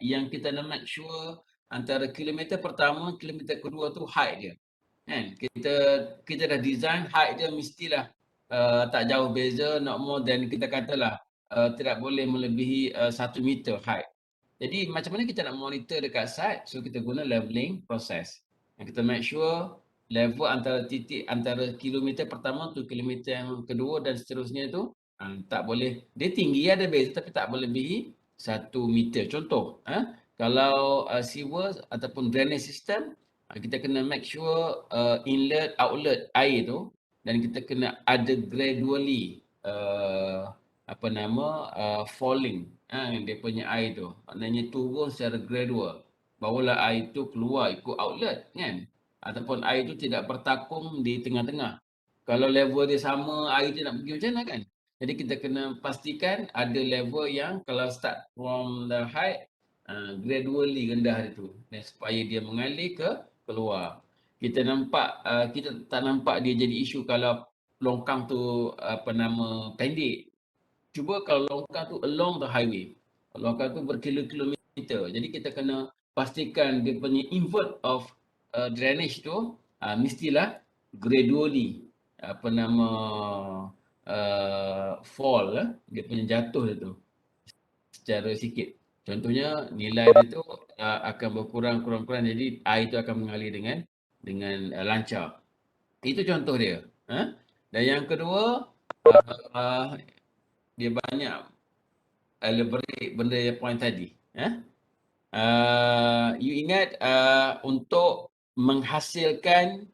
yang kita nak make sure antara kilometer pertama, kilometer kedua tu height dia. Kan? Kita dah design height dia mestilah tak jauh beza, not more than kita katalah tidak boleh melebihi 1 meter height. Jadi macam mana kita nak monitor dekat site? So kita guna leveling process. Yang kita make sure level antara titik antara kilometer pertama tu kilometer yang kedua dan seterusnya tu tak boleh, dia tinggi ada beza tapi tak boleh lebihi 1 meter. Contoh, kalau sewer ataupun drainage system, kita kena make sure inlet outlet air tu, dan kita kena ada gradually falling dia punya air tu, maknanya turun secara gradual, barulah air tu keluar ikut outlet kan, ataupun air tu tidak bertakung di tengah-tengah. Kalau level dia sama, air tu nak pergi macam mana kan. Jadi kita kena pastikan ada level yang kalau start from the height, gradually rendah dia tu, dan supaya dia mengalir ke keluar. Kita tak nampak dia jadi isu kalau longkang tu pendek. Cuba kalau longkang tu along the highway, longkang tu berkilo-kilometer, jadi kita kena pastikan dia punya invert of drainage tu mestilah gradually fall dia punya jatuh dia tu secara sikit. Contohnya nilai dia tu akan berkurang, jadi air tu akan mengalir dengan lancar. Itu contoh dia. Dan yang kedua, uh, dia banyak elaborate benda yang point tadi. You ingat untuk menghasilkan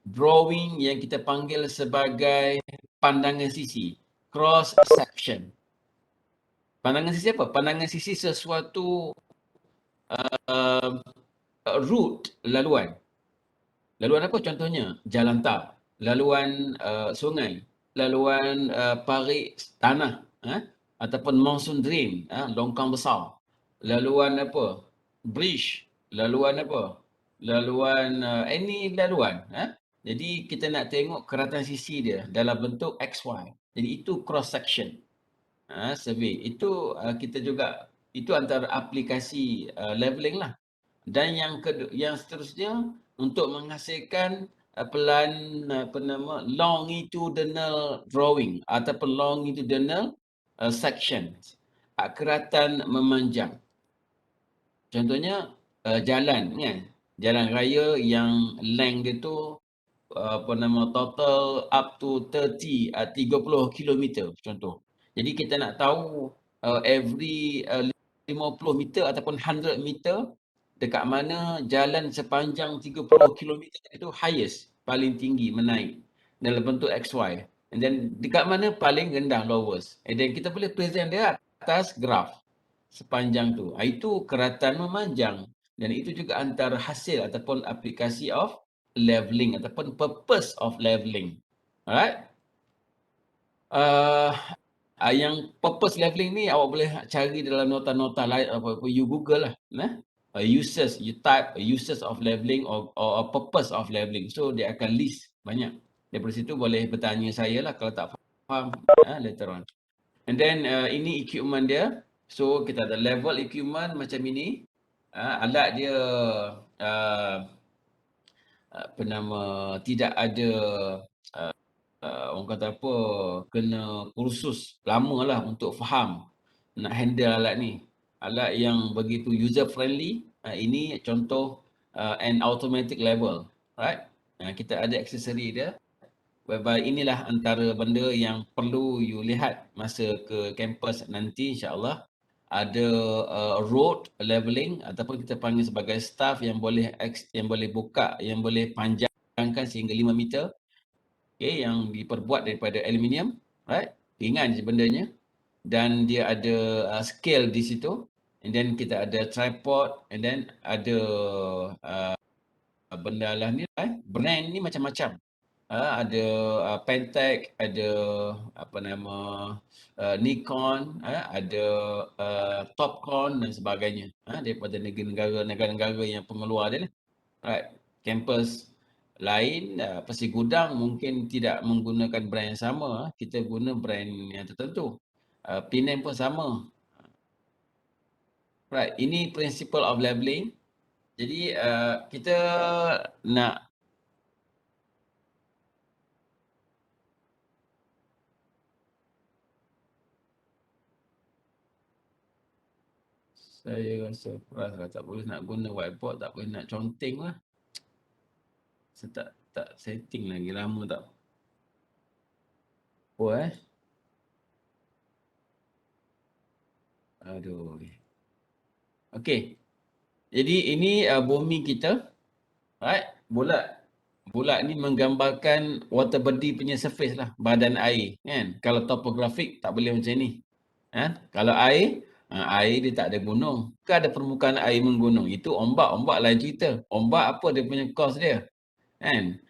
drawing yang kita panggil sebagai pandangan sisi, cross section. Pandangan sisi apa? Pandangan sisi sesuatu route, laluan. Laluan apa contohnya? Jalan tar, laluan sungai, laluan parit tanah, ataupun monsoon drain, longkang besar. Laluan apa? Bridge, laluan apa? Laluan any laluan. Jadi kita nak tengok keratan sisi dia dalam bentuk XY. Jadi itu cross section. Survey. Itu kita juga, itu antara aplikasi leveling lah. Dan yang seterusnya untuk menghasilkan longitudinal drawing ataupun longitudinal section, keratan memanjang. Contohnya jalan kan, jalan raya yang length dia tu total up to 30 kilometer contoh. Jadi kita nak tahu every 50 meter ataupun 100 meter dekat mana jalan sepanjang 30 kilometer itu highest, paling tinggi menaik dalam bentuk XY. And then dekat mana paling rendah, lowest. And then kita boleh present dia atas graf sepanjang tu. Itu keratan memanjang. Dan itu juga antara hasil ataupun aplikasi of leveling ataupun purpose of leveling. Alright? Yang purpose leveling ni awak boleh cari dalam nota-nota lain, apa you Google lah. Uses, you type uses of leveling or purpose of leveling. So dia akan list banyak. Daripada situ boleh bertanya saya lah kalau tak faham later on. And then ini equipment dia. So kita ada level equipment macam ini. Alat dia tidak ada orang kata apa, kena kursus lama lah untuk faham nak handle alat ni. Alat yang begitu user friendly. Ini contoh an automatic level, right? Kita ada aksesori dia, whereby inilah antara benda yang perlu you lihat masa ke kampus nanti, insyaAllah. Ada road leveling ataupun kita panggil sebagai staff yang boleh buka, yang boleh panjangkan sehingga 5 meter. Okay, yang diperbuat daripada aluminium, right? Ringan je bendanya. Dan dia ada scale di situ. And then kita ada tripod, and then ada benda lah ni, brand ni macam-macam. Ada Pentax, ada Nikon, ada Topcon dan sebagainya. Daripada negara-negara yang pengeluar dia ni. Right. Campus lain, Pasir Gudang mungkin tidak menggunakan brand yang sama. Kita guna brand yang tertentu. Penang pun sama. Right, ini principle of leveling. Jadi kita nak saya rasa kalau tak boleh nak guna whiteboard, tak boleh nak conteng lah. Saya tak setting lagi, lama tak. Oh Aduh. Okey. Jadi ini bumi kita, right? Bulat. Bulat ni menggambarkan water body punya surface lah, badan air, kan? Kalau topografik tak boleh macam ni. Kalau air, air dia tak ada gunung. Ke ada permukaan air menggunung. Itu ombak, ombak lain cerita. Ombak apa dia punya cause dia? Kan?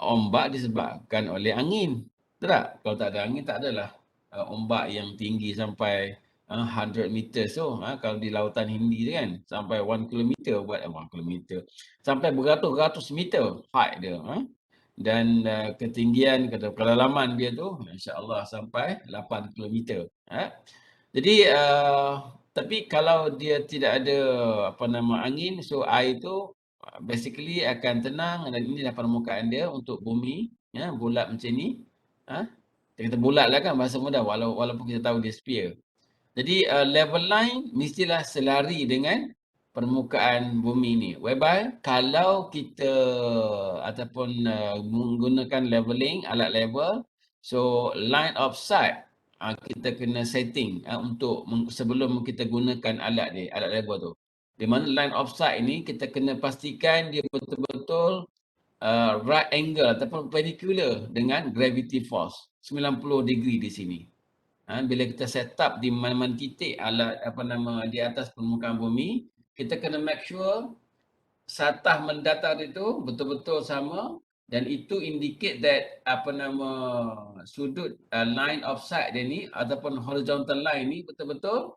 Ombak disebabkan oleh angin. Betul tak? Kalau tak ada angin, tak adalah ombak yang tinggi sampai 100 meters tu. Kalau di lautan Hindi tu kan, sampai 1 kilometer buat 1 kilometer. Sampai beratus-ratus meter height dia. Dan ketinggian, kedalaman dia tu, insya-Allah sampai 8 kilometer. Jadi tapi kalau dia tidak ada angin, so air tu basically akan tenang dan inilah permukaan dia untuk bumi, bulat macam ni. Kita kata bulat lah kan bahasa mudah walaupun kita tahu dia sphere. Jadi level line mestilah selari dengan permukaan bumi ni. Whereby kalau kita ataupun menggunakan leveling, alat level, so line of sight kita kena setting untuk sebelum kita gunakan alat ni, alat level tu. Di mana line of sight ini kita kena pastikan dia betul-betul right angle ataupun perpendicular dengan gravity force 90 degree di sini. Bila kita set up di mana-mana titik alat di atas permukaan bumi, kita kena make sure satah mendatar itu betul-betul sama dan itu indicate that sudut line of sight dia ni ataupun horizontal line ni betul-betul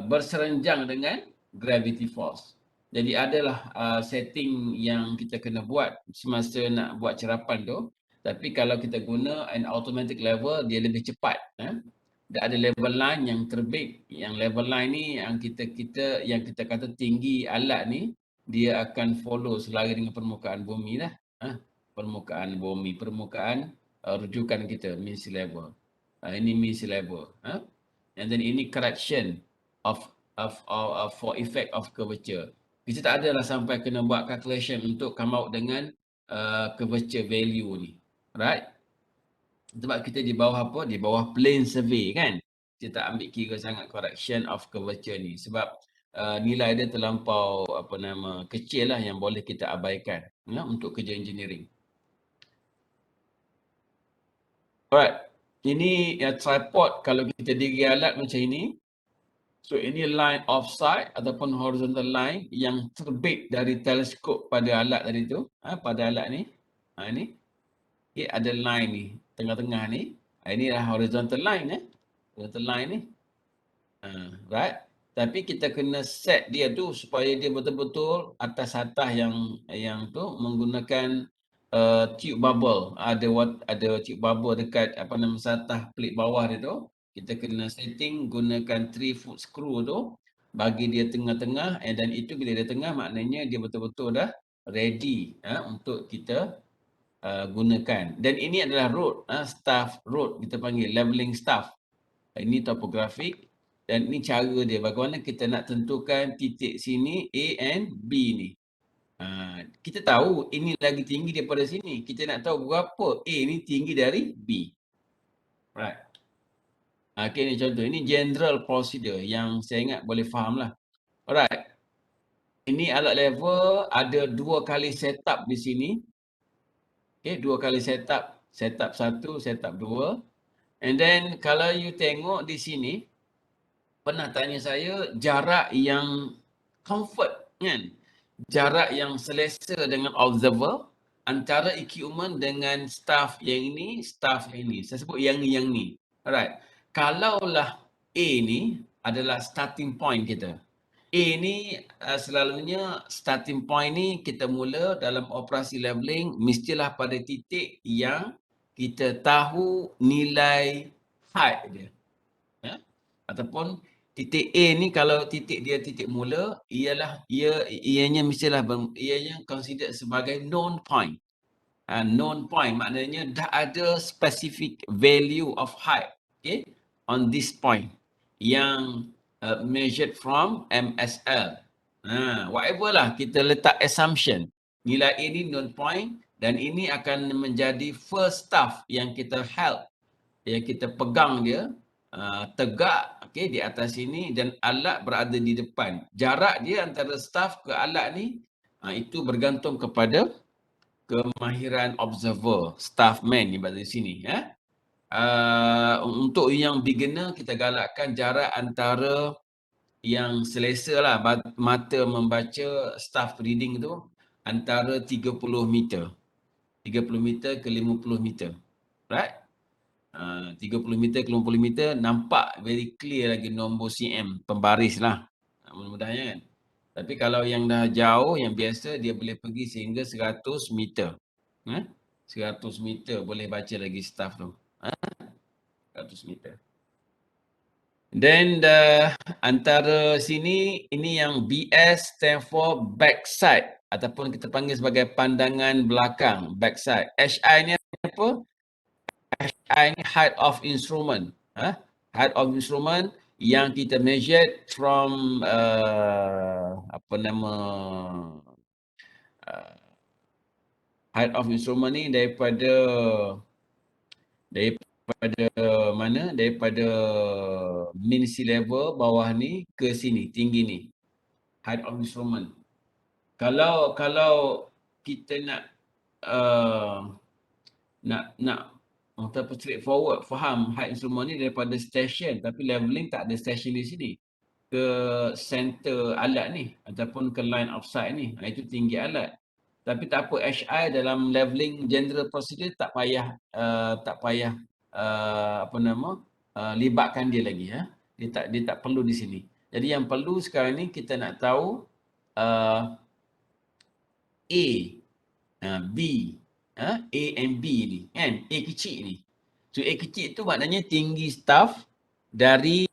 berserenjang dengan gravity force. Jadi adalah setting yang kita kena buat semasa nak buat cerapan tu. Tapi kalau kita guna an automatic level, dia lebih cepat. Dia ada level line yang terbit. Yang level line ni yang kita kata tinggi alat ni, dia akan follow selari dengan permukaan bumi lah. Permukaan bumi, permukaan rujukan kita, mean sea level. Ini mean sea level. And then ini correction for effect of curvature. Kita tak adalah sampai kena buat calculation untuk come out dengan curvature value ni. Right? Sebab kita di bawah apa? Di bawah plane survey kan? Kita tak ambil kira sangat correction of curvature ni. Sebab nilai dia terlampau kecil lah yang boleh kita abaikan untuk kerja engineering. Alright. Ini tripod kalau kita diri alat macam ini. So ini line of sight ataupun horizontal line yang terbit dari teleskop pada alat tadi tu. Pada alat ni. Ini. Okay, ada line ni. Tengah-tengah ni. Ini adalah horizontal line. Horizontal line ni. Right. Tapi kita kena set dia tu supaya dia betul-betul atas satah yang tu menggunakan tube bubble. Ada tube bubble dekat satah pelik bawah dia tu. Kita kena setting gunakan 3 foot screw tu bagi dia tengah-tengah dan itu bila dia tengah maknanya dia betul-betul dah ready untuk kita gunakan. Dan ini adalah road, staff road kita panggil leveling staff. Ini topografik dan ini cara dia bagaimana kita nak tentukan titik sini A and B ni. Kita tahu ini lagi tinggi daripada sini. Kita nak tahu berapa A ni tinggi dari B. Right. Okay, ni contoh. Ini general procedure yang saya ingat boleh faham lah. Alright. Ini alat level ada 2 kali setup di sini. Okay, 2 kali setup. Setup 1, setup 2. And then kalau you tengok di sini, pernah tanya saya jarak yang comfort kan? Jarak yang selesa dengan observer antara equipment dengan staff yang ini, staff yang ini. Saya sebut yang ni. Alright. Kalaulah A ni adalah starting point kita. A ni selalunya starting point ni kita mula dalam operasi leveling mestilah pada titik yang kita tahu nilai height dia. Ataupun titik A ni kalau titik dia titik mula, ianya mestilah ianya considered sebagai known point. Known point maknanya dah ada specific value of height, okay, on this point yang measured from MSL. Whatever lah, kita letak assumption nilai A ni known point dan ini akan menjadi first staff yang kita held, yang kita pegang dia tegak, okay, di atas sini, dan alat berada di depan. Jarak dia antara staff ke alat ni itu bergantung kepada kemahiran observer, staff man ni pada sini. Untuk yang beginner, kita galakkan jarak antara yang selesa lah, mata membaca staff reading tu antara 30 meter. 30 meter ke 50 meter. Right? 30 meter ke 50 meter nampak very clear lagi nombor cm pembaris lah. Mudah-mudahnya kan. Tapi kalau yang dah jauh, yang biasa, dia boleh pergi sehingga 100 meter. 100 meter boleh baca lagi staff tu. 100 meter. Then antara sini, ini yang BS stand for backside ataupun kita panggil sebagai pandangan belakang, backside. HI ni apa? HI ni height of instrument. Height of instrument yang kita measure from height of instrument ni daripada mana? Daripada mean sea level bawah ni ke sini, tinggi ni. Height of instrument. Kalau kita nak ataupun straightforward faham height instrument ni daripada station, tapi leveling tak ada station di sini, ke center alat ni ataupun ke line of sight ni, itu tinggi alat. Tapi tak apa, HI dalam leveling general procedure tak payah libatkan dia lagi. Dia tak perlu di sini. Jadi yang perlu sekarang ni kita nak tahu A, B, A and B ni kan, A kecil ni. So A kecil tu maknanya tinggi staff dari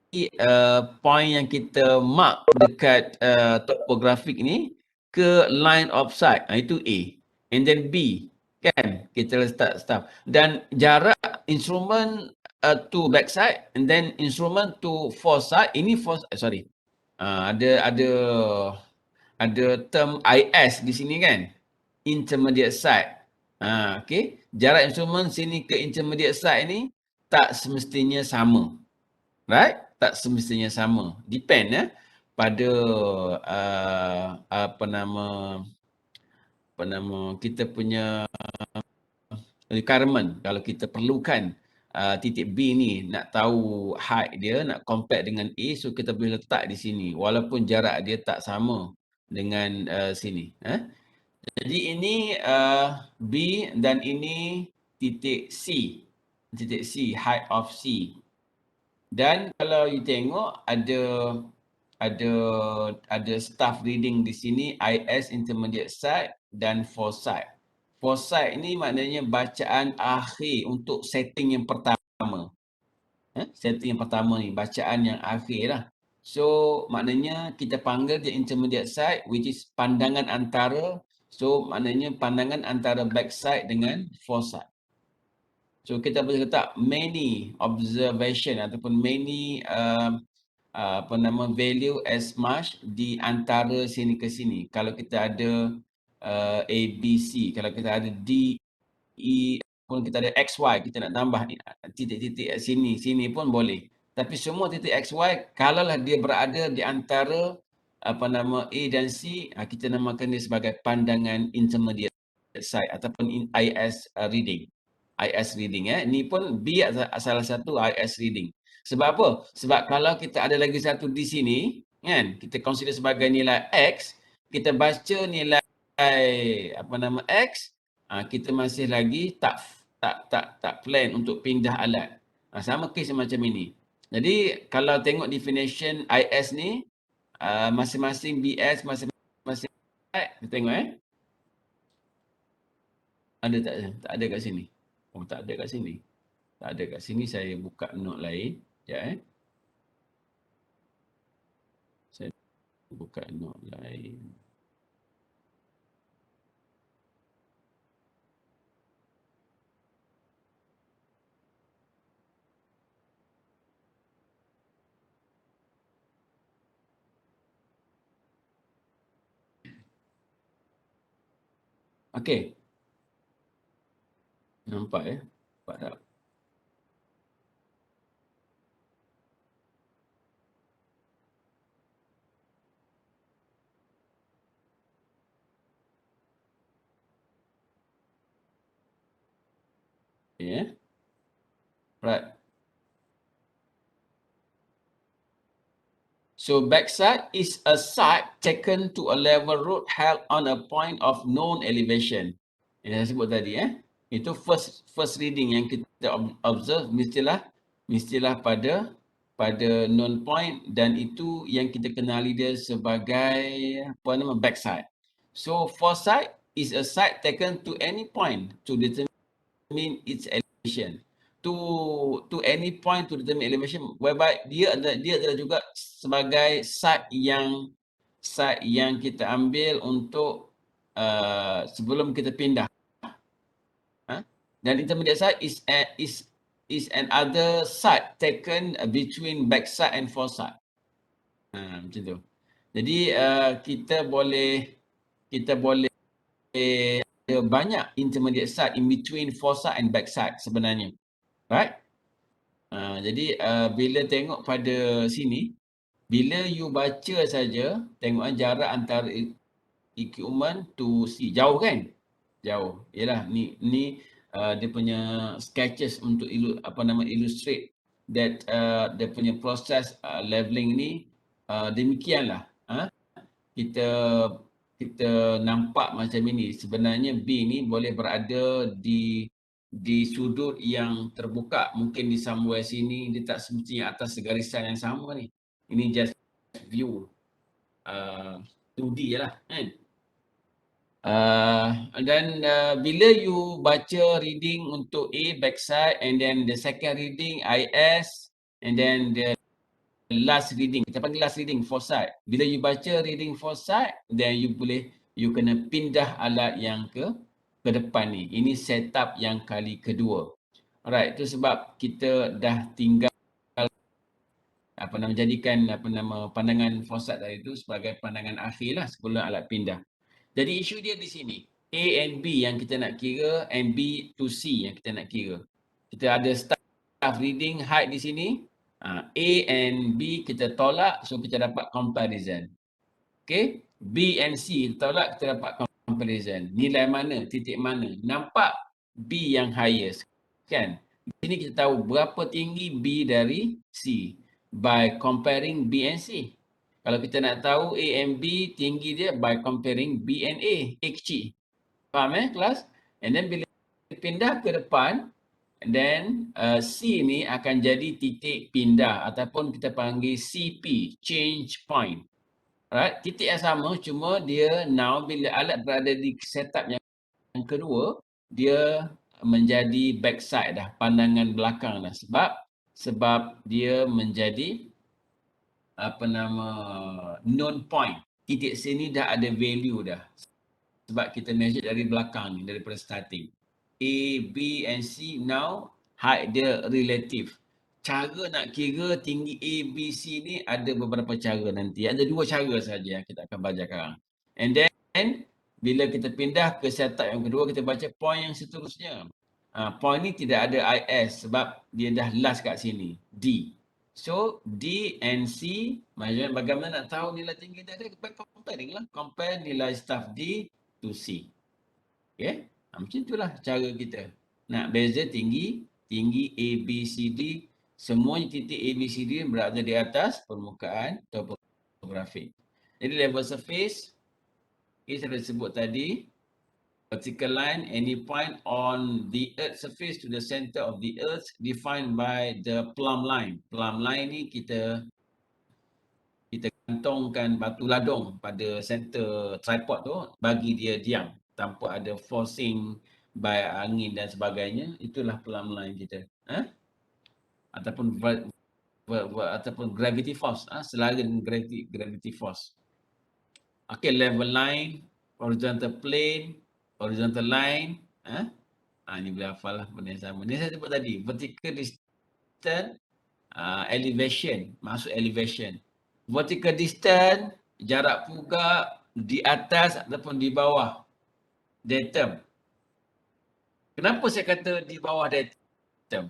point yang kita mark dekat topografik ni ke line of sight. Itu A. And then B, kan, kita letak staff. Dan jarak instrument to backside and then instrument to foresight, ini ada term IS di sini kan, intermediate sight. Okay. Jarak instrumen sini ke intermediate sight ni tak semestinya sama. Right? Tak semestinya sama. Depend pada kita punya requirement. Kalau kita perlukan titik B ni nak tahu height dia, nak compare dengan A, so kita boleh letak di sini walaupun jarak dia tak sama dengan sini. Jadi ini B dan ini titik C. Titik C, height of C. Dan kalau you tengok ada staff reading di sini, IS intermediate sight dan foresight. Foresight ni maknanya bacaan akhir untuk setting yang pertama. Setting yang pertama ni, bacaan yang akhir lah. So maknanya kita panggil dia intermediate sight, which is pandangan antara. So maknanya pandangan antara backside dengan foresight. So kita boleh letak many observation ataupun many value as much di antara sini ke sini. Kalau kita ada A, B, C. Kalau kita ada D, E, pun kita ada XY, kita nak tambah titik-titik sini pun boleh. Tapi semua titik XY, kalaulah dia berada di antara A dan C, kita namakan dia sebagai pandangan intermediate sight ataupun IS reading. IS reading. Ni pun B salah satu IS reading. Sebab apa? Sebab kalau kita ada lagi satu di sini, kan, kita consider sebagai nilai X, kita baca nilai X, kita masih lagi tak plan untuk pindah alat. Sama kes macam ini. Jadi kalau tengok definition IS ni, masing-masing BS, masing-masing kita tengok ada tak? Tak ada kat sini. Oh, tak ada kat sini. Tak ada kat sini, saya buka note lain. Sekejap Buka note lain. Okey, nampak ya? Nampak tak? Ya. Right. So backside is a site taken to a level road held on a point of known elevation. Yang saya sebut tadi Itu first reading yang kita observe mestilah pada known point, dan itu yang kita kenali dia sebagai apa nama backside. So foresight is a site taken to any point to determine its elevation. To any point to determine elevation, whereby dia adalah juga sebagai site yang kita ambil untuk sebelum kita pindah. Dan intermediate site is another site taken between backside and foresight. Macam tu. Jadi kita boleh ada banyak intermediate site in between foresight and backside sebenarnya. Right? Jadi bila tengok pada sini, bila you baca saja, tengok jarak antara equipment to sea. Jauh kan? Jauh. Yalah, ni dia punya sketches untuk illustrate that dia punya proses leveling ni demikianlah. Kita kita nampak macam ini. Sebenarnya B ni boleh berada di sudut yang terbuka. Mungkin di somewhere sini, dia tak semestinya atas segarisan yang sama ni. Ini just view 2D je lah kan. Dan bila you baca reading untuk A backside, and then the second reading IS, and then the last reading, kita panggil last reading foresight. Bila you baca reading foresight, then you kena pindah alat yang ke depan ni. Ini setup yang kali kedua. Alright, itu sebab kita dah tinggal jadikan pandangan foresight tadi itu sebagai pandangan akhir lah sebelum alat pindah. Jadi isu dia di sini. A and B yang kita nak kira, and B to C yang kita nak kira. Kita ada staff reading height di sini. A and B kita tolak, so kita dapat comparison. Okay. B and C kita tolak, kita dapat comparison. Nilai mana, titik mana. Nampak B yang highest. Kan? Di sini kita tahu berapa tinggi B dari C by comparing B and C. Kalau kita nak tahu A and B, tinggi dia by comparing B and A. A kecil. Faham kelas? And then bila pindah ke depan, and then C ni akan jadi titik pindah ataupun kita panggil CP, change point. Alright, titik yang sama, cuma dia now bila alat berada di setup yang kedua, dia menjadi backside dah, pandangan belakang dah. Sebab dia menjadi known point. Titik sini dah ada value dah. Sebab kita measure dari belakang ni, daripada starting. A, B and C now height dia relative. Cara nak kira tinggi A, B, C ni ada beberapa cara nanti. Ada dua cara saja yang kita akan belajar sekarang. And then bila kita pindah ke setup yang kedua, kita baca point yang seterusnya. Point ni tidak ada IS sebab dia dah last kat sini. D. So D and C, bagaimana nak tahu nilai tinggi dia? Comparing lah. Compare nilai staff D to C. Okay? Macam itulah cara kita. Nak beza tinggi A, B, C, D. Semuanya titik A, B, C, D berada di atas permukaan topografik. Jadi level surface, saya dah sebut tadi, vertical line, any point on the earth surface to the center of the earth defined by the plumb line. Plumb line ni kita gantungkan batu ladung pada center tripod tu, bagi dia diam tanpa ada forcing by angin dan sebagainya. Itulah plumb line kita. Ataupun ataupun gravity force, selari dengan gravity force. Okay, level line, horizontal plane, horizontal line. Ni boleh hafal lah benda yang sama. Ni saya sebut tadi, vertical distance, elevation, masuk elevation. Vertical distance, jarak pugak di atas ataupun di bawah datum. Kenapa saya kata di bawah datum?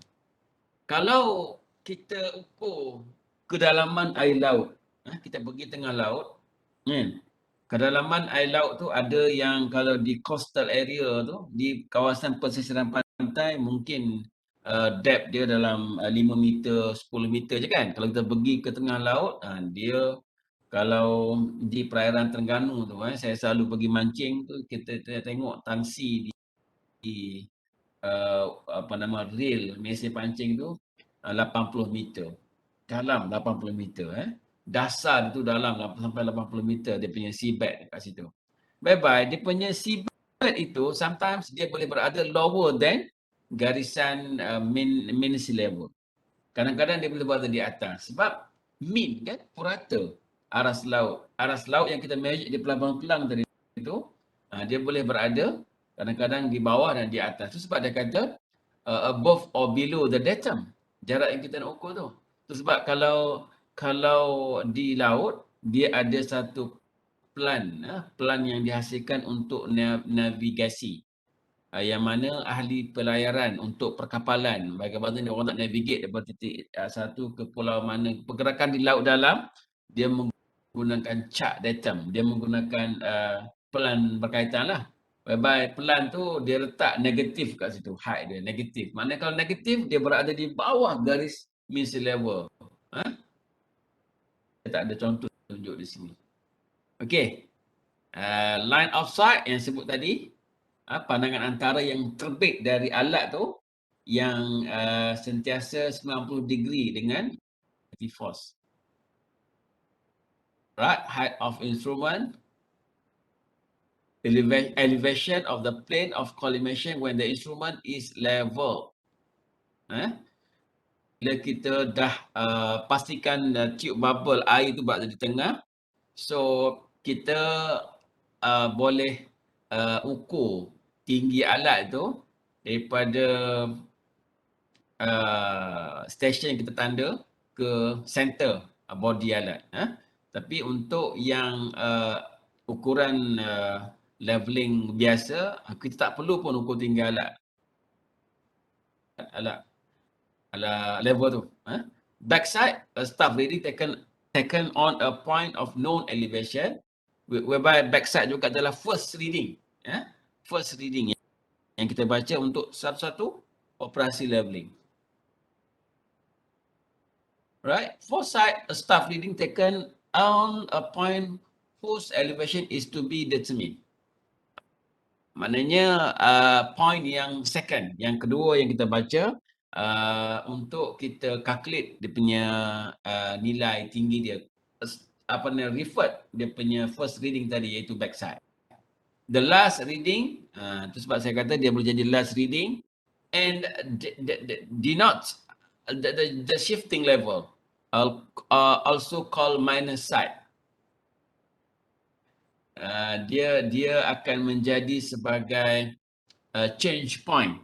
Kalau kita ukur kedalaman air laut, kita pergi tengah laut, kan? Kedalaman air laut tu ada yang kalau di coastal area tu, di kawasan pesisiran pantai mungkin depth dia dalam 5 meter, 10 meter je kan. Kalau kita pergi ke tengah laut, dia kalau di perairan Terengganu tu, saya selalu pergi mancing tu, kita tengok tangsi di reel mesin pancing tu 80 meter. Dalam 80 meter Dasar tu dalam sampai 80 meter dia punya seabed kat situ. Bye-bye, dia punya seabed itu sometimes dia boleh berada lower than garisan main sea level. Kadang-kadang dia boleh berada di atas sebab mean kan purata aras laut. Aras laut yang kita measure di pelang-pelang tadi itu dia boleh berada kadang-kadang di bawah dan di atas. Itu sebab dia kata above or below the datum. Jarak yang kita nak ukur tu. Itu sebab kalau di laut dia ada satu plan yang dihasilkan untuk navigasi. Yang mana ahli pelayaran untuk perkapalan bagaimana dia orang nak navigate daripada titik satu ke pulau mana, pergerakan di laut dalam dia menggunakan chart datum, dia menggunakan plan berkaitan lah. Whereby plan tu dia letak negatif kat situ, height dia negatif. Maknanya kalau negatif dia berada di bawah garis mean sea level. Tak ada contoh tunjuk di sini. Okey. Line of sight yang sebut tadi, pandangan antara yang terbit dari alat tu yang sentiasa 90 degree dengan force. Right, height of instrument, elevation of the plane of collimation when the instrument is level. Bila kita dah pastikan tube bubble air tu berada di tengah, so kita boleh ukur tinggi alat tu daripada stesen yang kita tanda ke center body alat. Tapi untuk yang ukuran leveling biasa, kita tak perlu pun ukur tinggi alat level tu. Backside, staff reading taken on a point of known elevation, whereby backside juga adalah first reading. First reading yang kita baca untuk satu-satu operasi leveling. Right? Foresight, a staff reading taken on a point whose elevation is to be determined. Maknanya point yang second, yang kedua yang kita baca untuk kita calculate dia punya nilai tinggi dia. Revert dia punya first reading tadi iaitu backside. The last reading, itu sebab saya kata dia boleh jadi last reading and denotes the shifting level, also called minus side. Dia akan menjadi sebagai change point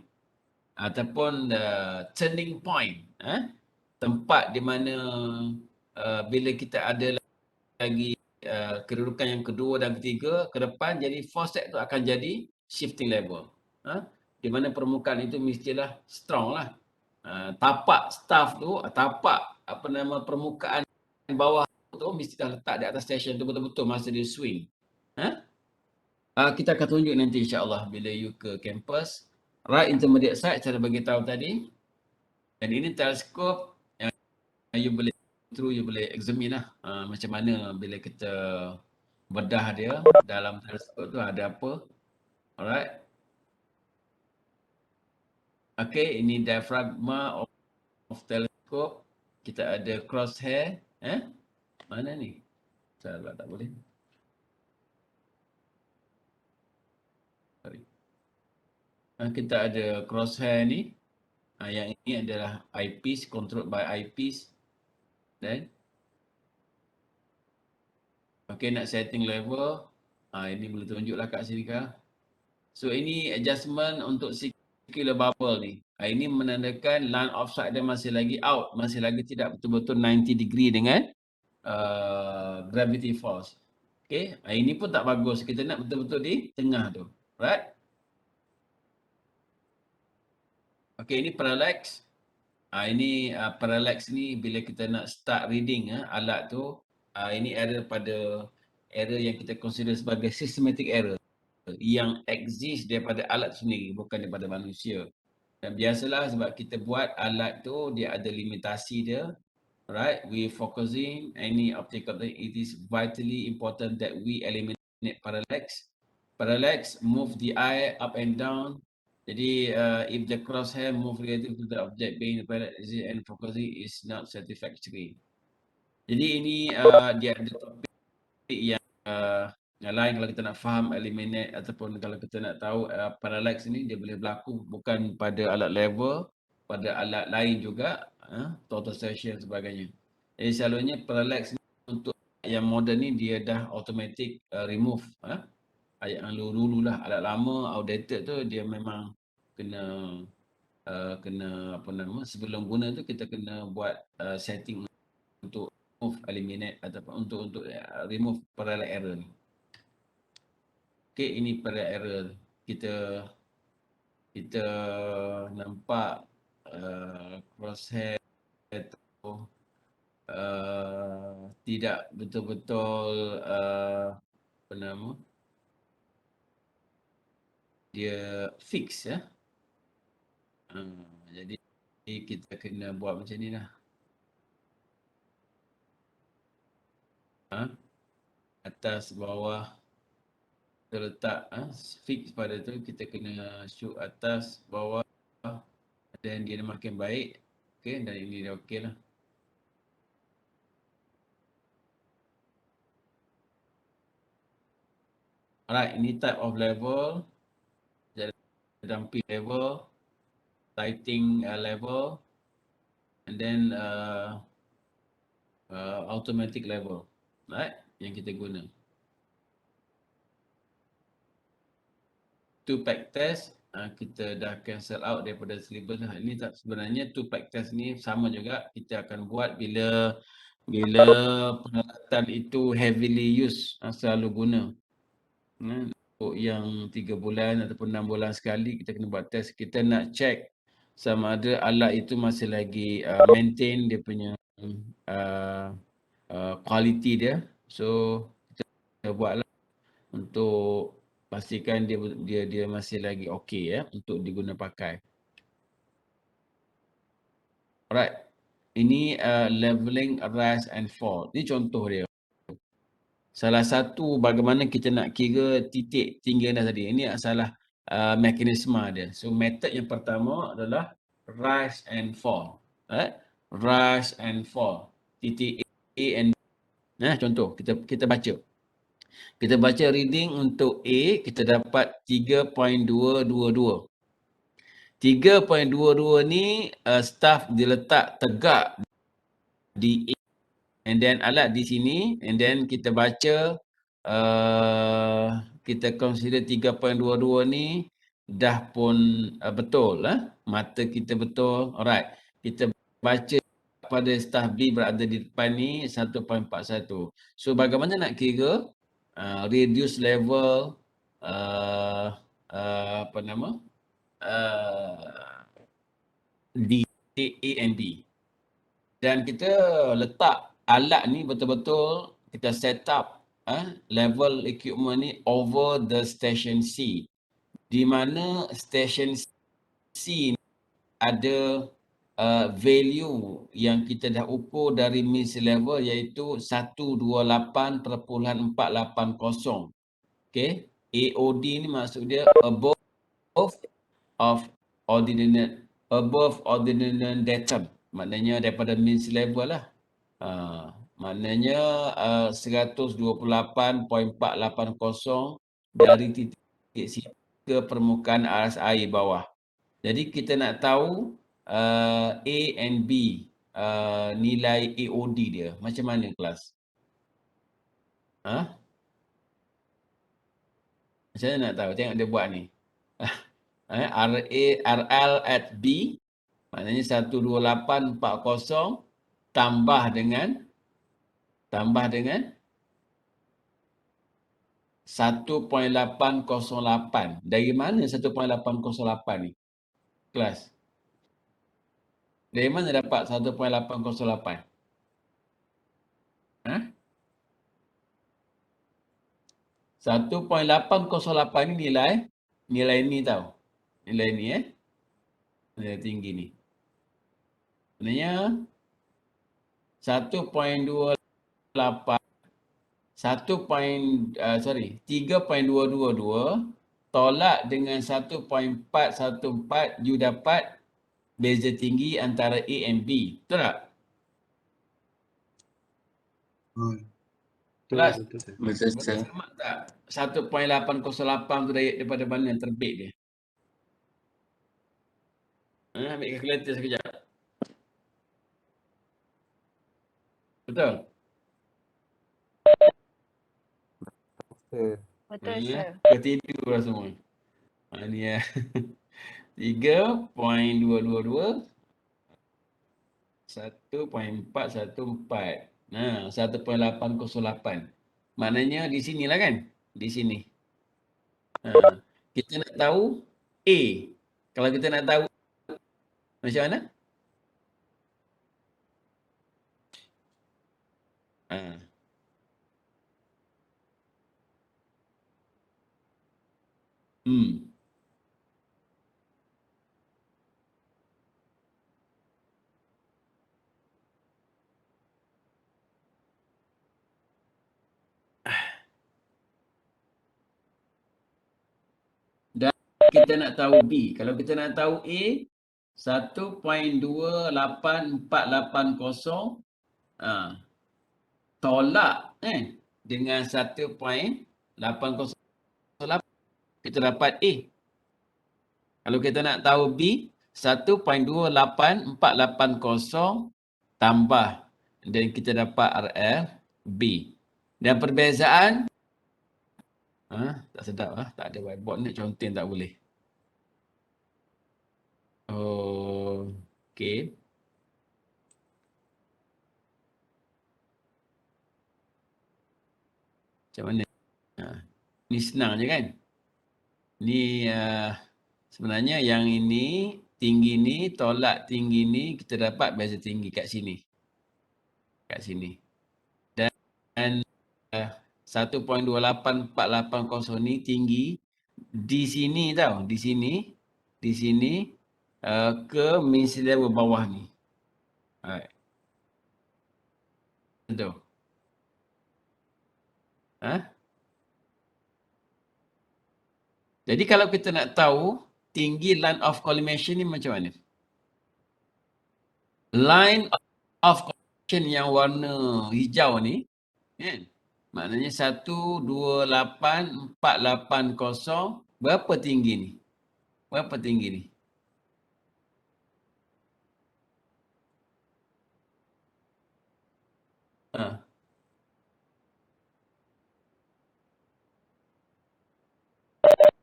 ataupun turning point, tempat di mana bila kita ada lagi kedudukan yang kedua dan ketiga ke depan, jadi foresight tu akan jadi shifting level. Di mana permukaan itu mestilah strong lah. Tapak staff tu, permukaan bawah tu mesti dah letak di atas stesen tu betul-betul masa dia swing. Kita akan tunjuk nanti insya-Allah bila you ke kampus. Right intermediate side saya bagi tahu tadi. Dan ini teleskop yang you boleh examine lah macam mana bila kita bedah dia dalam teleskop tu ada apa. Alright. Okay, ini diafragma of teleskop. Kita ada crosshair. Mana ni? Salah, tak boleh. Sorry. Kita ada crosshair ni. Yang ini adalah eyepiece, controlled by eyepiece. Dan Okey, nak setting level. Ini boleh tunjuklah kat sini kah. So ini adjustment untuk circular bubble ni. Ini menandakan line of sight dia masih lagi out, masih lagi tidak betul-betul 90 degree dengan gravity force. Okey, ini pun tak bagus. Kita nak betul-betul di tengah tu. Right? Okey, ini parallax. Ini parallax ni bila kita nak start reading alat tu, ini error yang kita consider sebagai systematic error yang exist daripada alat sendiri, bukan daripada manusia. Dan biasalah sebab kita buat alat tu dia ada limitasi dia. Right, we focusing any optical thing, it is vitally important that we eliminate parallax. Parallax move the eye up and down. Jadi if the crosshair move relative to the object being parallax and focusing is not satisfactory. Jadi ini dia ada topik yang lain kalau kita nak faham eliminate ataupun kalau kita nak tahu parallax ni dia boleh berlaku bukan pada alat level, pada alat lain juga, total session sebagainya. Jadi selalunya parallax ni untuk yang moden ni dia dah automatic remove. Ayat yang dulu lah, alat lama outdated tu dia memang kena kena apa nama sebelum guna tu kita kena buat setting untuk remove eliminate ataupun untuk remove parallax error ni. Okey, ini parallax error. Kita nampak crosshair tu tidak betul-betul apa nama dia fix ya. Jadi kita kena buat macam ni lah. Atas bawah kita letak fix pada tu, kita kena shoot atas bawah dan dia makin baik. Okey, dan ini dah okey lah. Alright, ini type of level, dumping level, lighting level, and then automatic level, right? Yang kita guna. Two-pack test, kita dah cancel out daripada syllabus lah. Ini tak, sebenarnya two-pack test ni sama juga kita akan buat bila peralatan itu heavily use, selalu guna. Untuk yang 3 bulan ataupun 6 bulan sekali kita kena buat test. Kita nak check sama ada alat itu masih lagi maintain dia punya quality dia. So kita buatlah untuk pastikan dia masih lagi okey ya untuk diguna pakai. Alright. Ini leveling, rise and fall. Ini contoh dia. Salah satu bagaimana kita nak kira titik tinggi rendah tadi. Ini salah mekanisme dia. So method yang pertama adalah rise and fall. Rise and fall. Titik A and B. Contoh kita baca. Kita baca reading untuk A, kita dapat 3.222. 3.22 ni staff diletak tegak di A. And then alat di sini, and then kita baca, kita consider 3.22 ni dah pun betul. Mata kita betul. Alright. Kita baca pada staff B berada di depan ni 1.41. So bagaimana nak kira reduce level apa nama di A and B. Dan kita letak alat ni betul-betul kita set up level equipment ni over the station C. Di mana station C ni ada value yang kita dah ukur dari mean sea level iaitu 128.480. Okey, AOD ni maksud dia above ordinary datum. Maknanya daripada mean sea level lah. Maknanya 128.480 dari titik C ke permukaan aras air bawah. Jadi kita nak tahu A and B nilai AOD dia. Macam mana kelas? Ha? Macam mana nak tahu? Tengok dia buat ni. RL at B, maknanya 12840 tambah dengan 1.808. Dari mana 1.808 ni? Kelas. Dari mana dapat 1.808? Ha? 1.808 ni nilai ni tau. Nilai ni nilai tinggi ni. Maknanya 1.28 3.222 tolak dengan 1.414, you dapat beza tinggi antara A and B. Betul tak? Kelas. Betul. Sama tak? 1.808 tu daripada mana terbit dia? Ambil kalkulator sekejap. Betul? Betul, sir. Ketidur lah semua. Ni 3.222 1.414. 1.808. Maknanya di sinilah kan? Di sini. Kita nak tahu A. Kalau kita nak tahu macam mana? Dan kita nak tahu B. Kalau kita nak tahu A, 1.28480 tolak dengan 1.808, kita dapat A. Kalau kita nak tahu B, 1.28480 tambah dan kita dapat RL B. Dan perbezaan tak sedap tak ada whiteboard ni, contoh tak boleh. Okey. Macam mana? Ni senang je kan? Ni sebenarnya yang ini, tinggi ni tolak tinggi ni, kita dapat beza tinggi kat sini. Kat sini. Dan 1.28480 ni tinggi di sini tau, di sini ke mean sea level bawah ni. Alright. Betul. Jadi kalau kita nak tahu tinggi line of collimation ni macam mana? Line of collimation yang warna hijau ni, kan? Maknanya 12840, berapa tinggi ni? Berapa tinggi ni? Ha.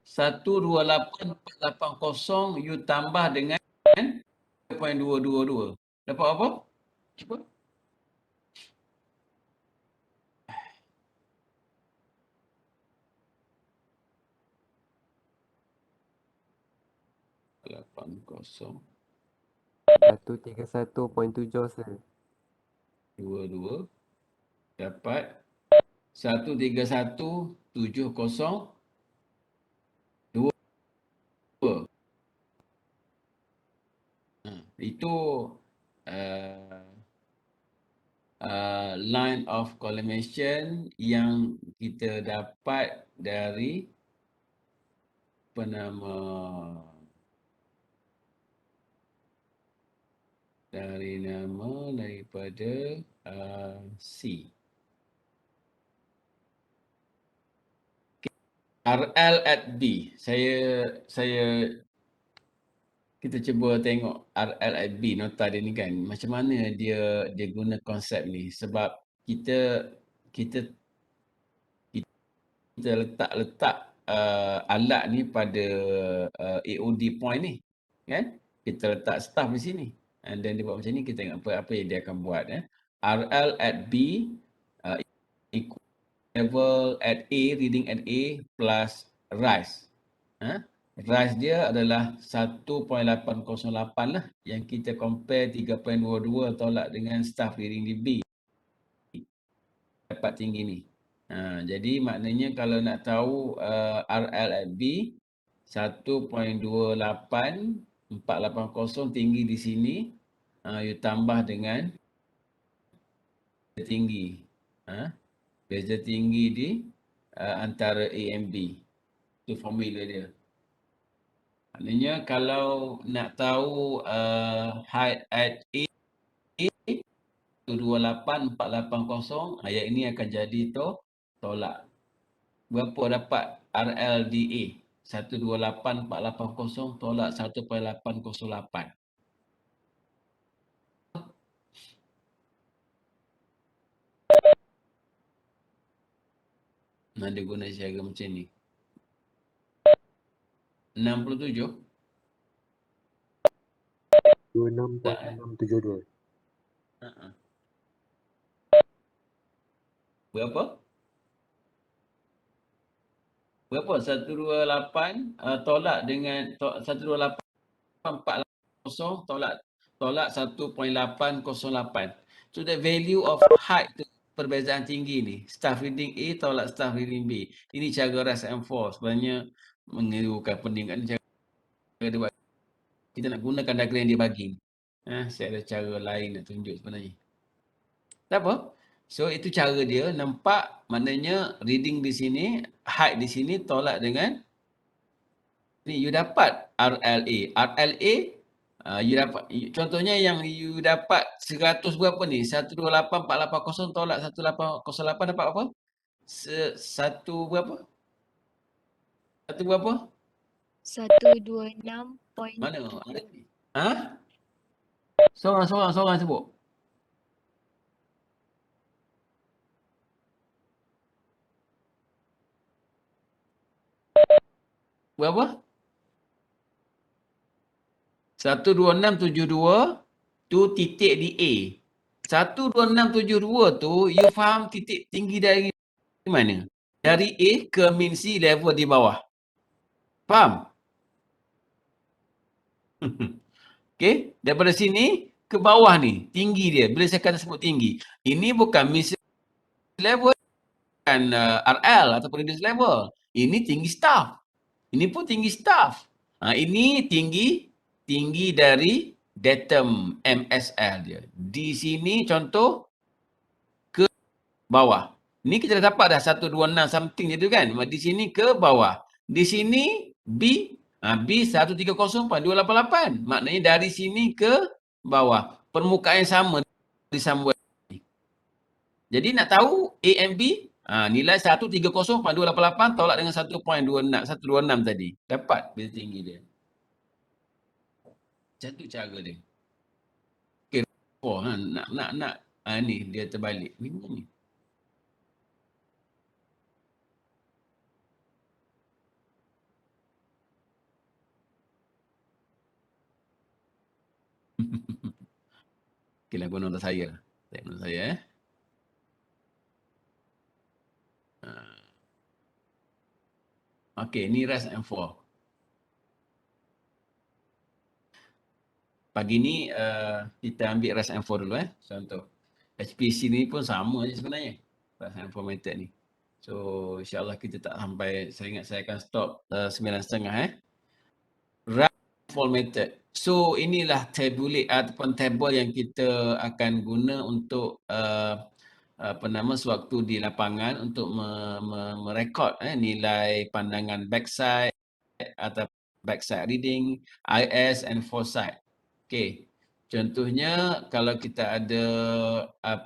12840 you tambah dengan 3.222. Dapat apa? Cuba. Lapan kosong 131.7 sir. 22 dapat 131.70 2. Itu line of collimation yang kita dapat dari apa nama, daripada C. RL at B. Kita cuba tengok RL at B, nota dia ni kan. Macam mana dia guna konsep ni. Sebab kita kita letak alat ni pada AOD point ni, kan? Kita letak staff di sini. And then dia buat macam ni, kita tengok apa yang dia akan buat. RL at B equal level at A, reading at A plus rise. Rise dia adalah 1.808 lah. Yang kita compare 3.22 tolak dengan staff reading di B. Dapat tinggi ni. Jadi maknanya kalau nak tahu RL at B 1.28480 tinggi di sini, you tambah dengan tinggi. Beza tinggi di antara A and B. Itu formula dia. Maknanya kalau nak tahu height at A 128,480, ayat ini akan jadi tolak. Berapa dapat RLDA? 128,480 tolak 1.808. Nah, dia guna cara macam ni. 67? 26.672. Berapa? Berapa? 128 tolak dengan 128,480 tolak 1.808. So the value of height tu perbezaan tinggi ni. Staff reading A tolak staff reading B. Ini cara Ras and Force. Sebenarnya mengerukan pening kan cara dia buat. Kita nak gunakan diagram yang dia bagi. Saya ada cara lain nak tunjuk sebenarnya. Tak apa. So itu cara dia, nampak maknanya reading di sini, height di sini tolak dengan ni, you dapat RLA. RLA you dapat, contohnya yang you dapat 100 berapa ni? 128,480 tolak 1.808 dapat apa? Satu berapa? Satu berapa? 126. Mana? Seorang sebut. Berapa? 12672 tu titik di A. 12672 tu you faham titik tinggi dari mana? Dari A ke min C level di bawah. Faham? Okey, daripada sini ke bawah ni, tinggi dia. Bila saya kata sebut tinggi, ini bukan min C level dan RL ataupun reduced level. Ini tinggi staff. Ini pun tinggi staff. Ini tinggi dari datum MSL dia. Di sini contoh ke bawah. Ni kita dah dapat dah 126 something je tu kan. Di sini ke bawah. Di sini B 130.288. Maknanya dari sini ke bawah. Permukaan yang sama disambung. Jadi nak tahu A and B, nilai 130.288 tolak dengan 1.26 tadi. Dapat beza tinggi dia. Macam tu cara dia. Okay, nak ni dia terbalik. Ni macam ni. Okay lah, guna untuk saya. Guna saya Okay, ni REST M4. Pagi ni kita ambil REST M4 dulu contoh. HPC ni pun sama je sebenarnya. REST M4 method ni. So insyaAllah kita tak sampai, saya ingat saya akan stop 9.30 REST M4 method. So inilah tabulate ataupun table yang kita akan guna untuk sewaktu di lapangan untuk merekod nilai pandangan backside atau backside reading, IS and foresight. Okey. Contohnya kalau kita ada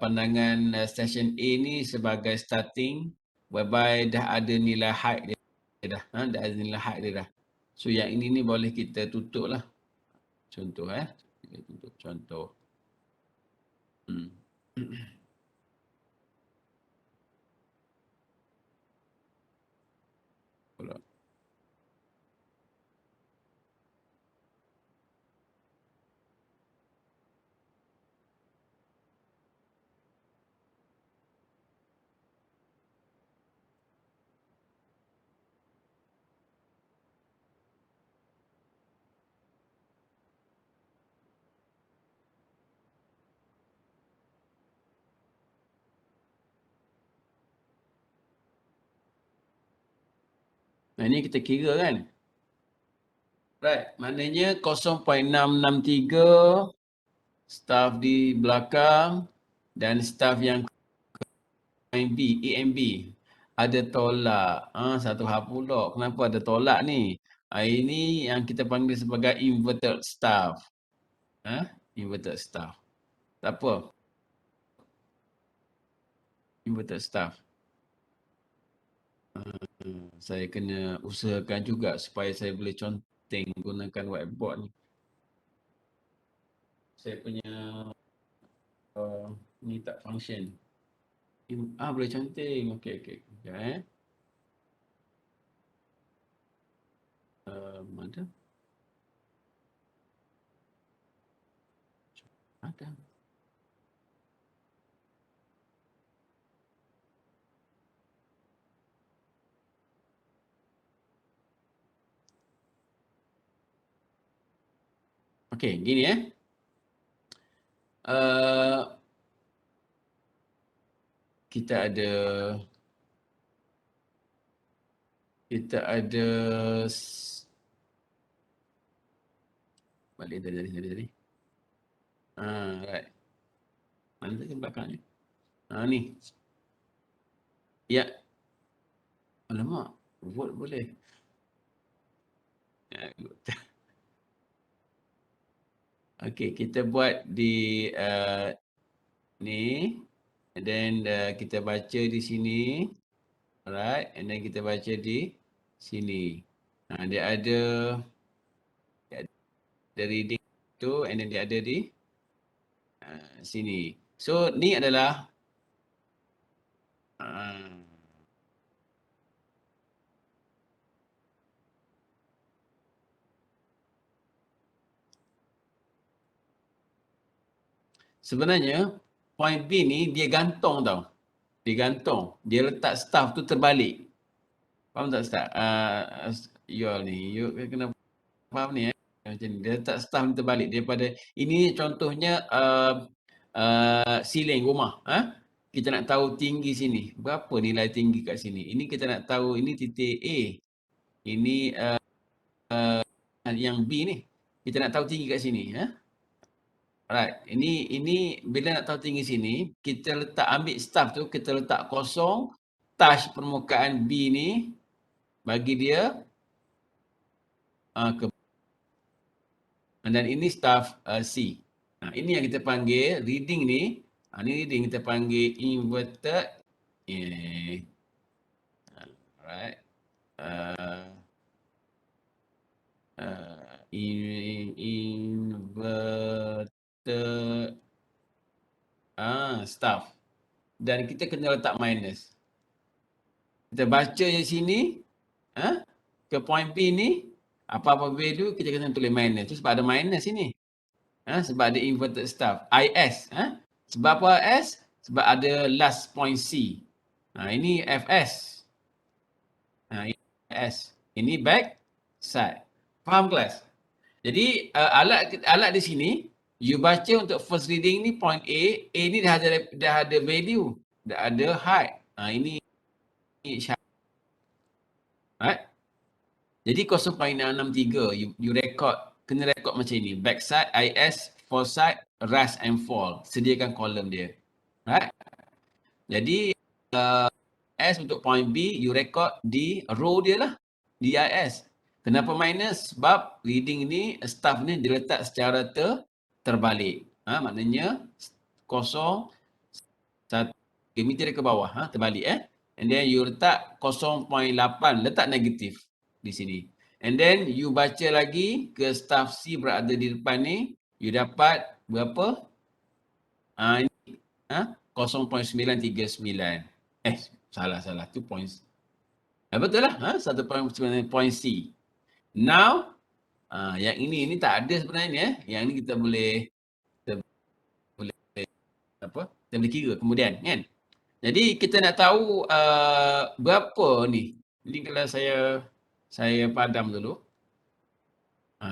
pandangan session A ni sebagai starting whereby dah ada nilai height dia dah. Dah ada nilai height dia dah. So yang ini ni boleh kita tutup lah. Contoh kita tutup contoh. Ini kita kira kan. Right, maknanya 0.663 staff di belakang dan staff yang AMB, AMB ada tolak. Satu hal pula. Kenapa ada tolak ni? Ini yang kita panggil sebagai inverted staff. Inverted staff. Tak apa. Inverted staff. Saya kena usahakan juga supaya saya boleh conteng gunakan whiteboard ni. Saya punya ni tak function. Boleh conteng. Okey. Sekejap Ada? Ada. Okey, gini kita ada balik tadi. Right. Mana tadi belakang ni? Ni. Ya. Alamak, vote boleh. Okey, kita buat di ni, and then kita baca di sini. Alright, and then kita baca di sini. Dia ada reading tu, and then dia ada di sini. So, ni adalah sebenarnya point B ni dia gantung tau. Dia gantung. Dia letak staff tu terbalik. Faham tak Ustaz? You kena faham ni macam ni. Dia letak staff ni terbalik daripada ini contohnya ceiling rumah. Kita nak tahu tinggi sini. Berapa nilai tinggi kat sini? Ini kita nak tahu ini titik A. Ini yang B ni. Kita nak tahu tinggi kat sini. Alright. Ini bila nak tahu tinggi sini, kita letak ambil staff tu, kita letak kosong, touch permukaan B ni, bagi dia ke dan ini staff C. Ini yang kita panggil reading ni. Ni reading kita panggil inverted. Alright. Inverted staff. Dan kita kena letak minus. Kita baca di sini ke point B ni, apa-apa value kita kena tulis minus. Tu sebab ada minus sini. Sebab ada inverted staff. IS. Sebab apa IS? Sebab ada last point C. Ini FS. Ini S. Ini back side. Faham kelas? Jadi alat di sini, you baca untuk first reading ni point A. A ni dah ada value. Dah ada height. Ini syarat. Right? Jadi 0.663 you record, kena record macam ni. Backside, IS, foresight, rise and fall. Sediakan kolom dia. Right? Jadi S untuk point B, you record di row dia lah. Di IS. Kenapa minus? Sebab reading ni, staff ni diletak secara terbalik. Maknanya 0, 1, meter ke bawah. Terbalik And then you letak 0.8, letak negatif di sini. And then you baca lagi ke staff C berada di depan ni, you dapat berapa? Ini 0.939. Salah. 2 points. Betul lah. 1.9 point C. Now, yang ini tak ada sebenarnya. Yang ni kita boleh kira kemudian kan. Jadi kita nak tahu berapa ni. Ini kalau saya padam dulu.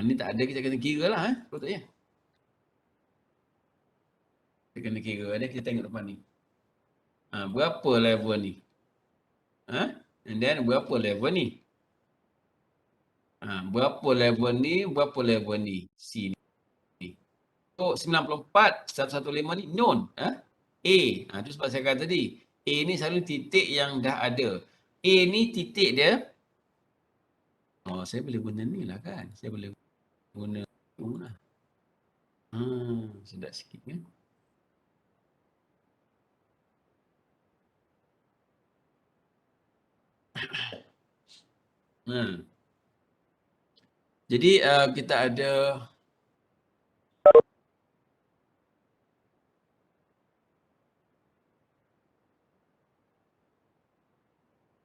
Ni tak ada, kita kena kira lah. Betul ya? Kita kena kira. Kita tengok depan ni. Berapa level ni? And then berapa level ni? Berapa level ni, berapa level ni? C ni. So 94, 115 ni known. A. Itu sebab saya kata tadi. A ni selalu titik yang dah ada. A ni titik dia. Saya boleh guna ni lah kan. Saya boleh guna lah. Sedap sikit kan. Jadi kita ada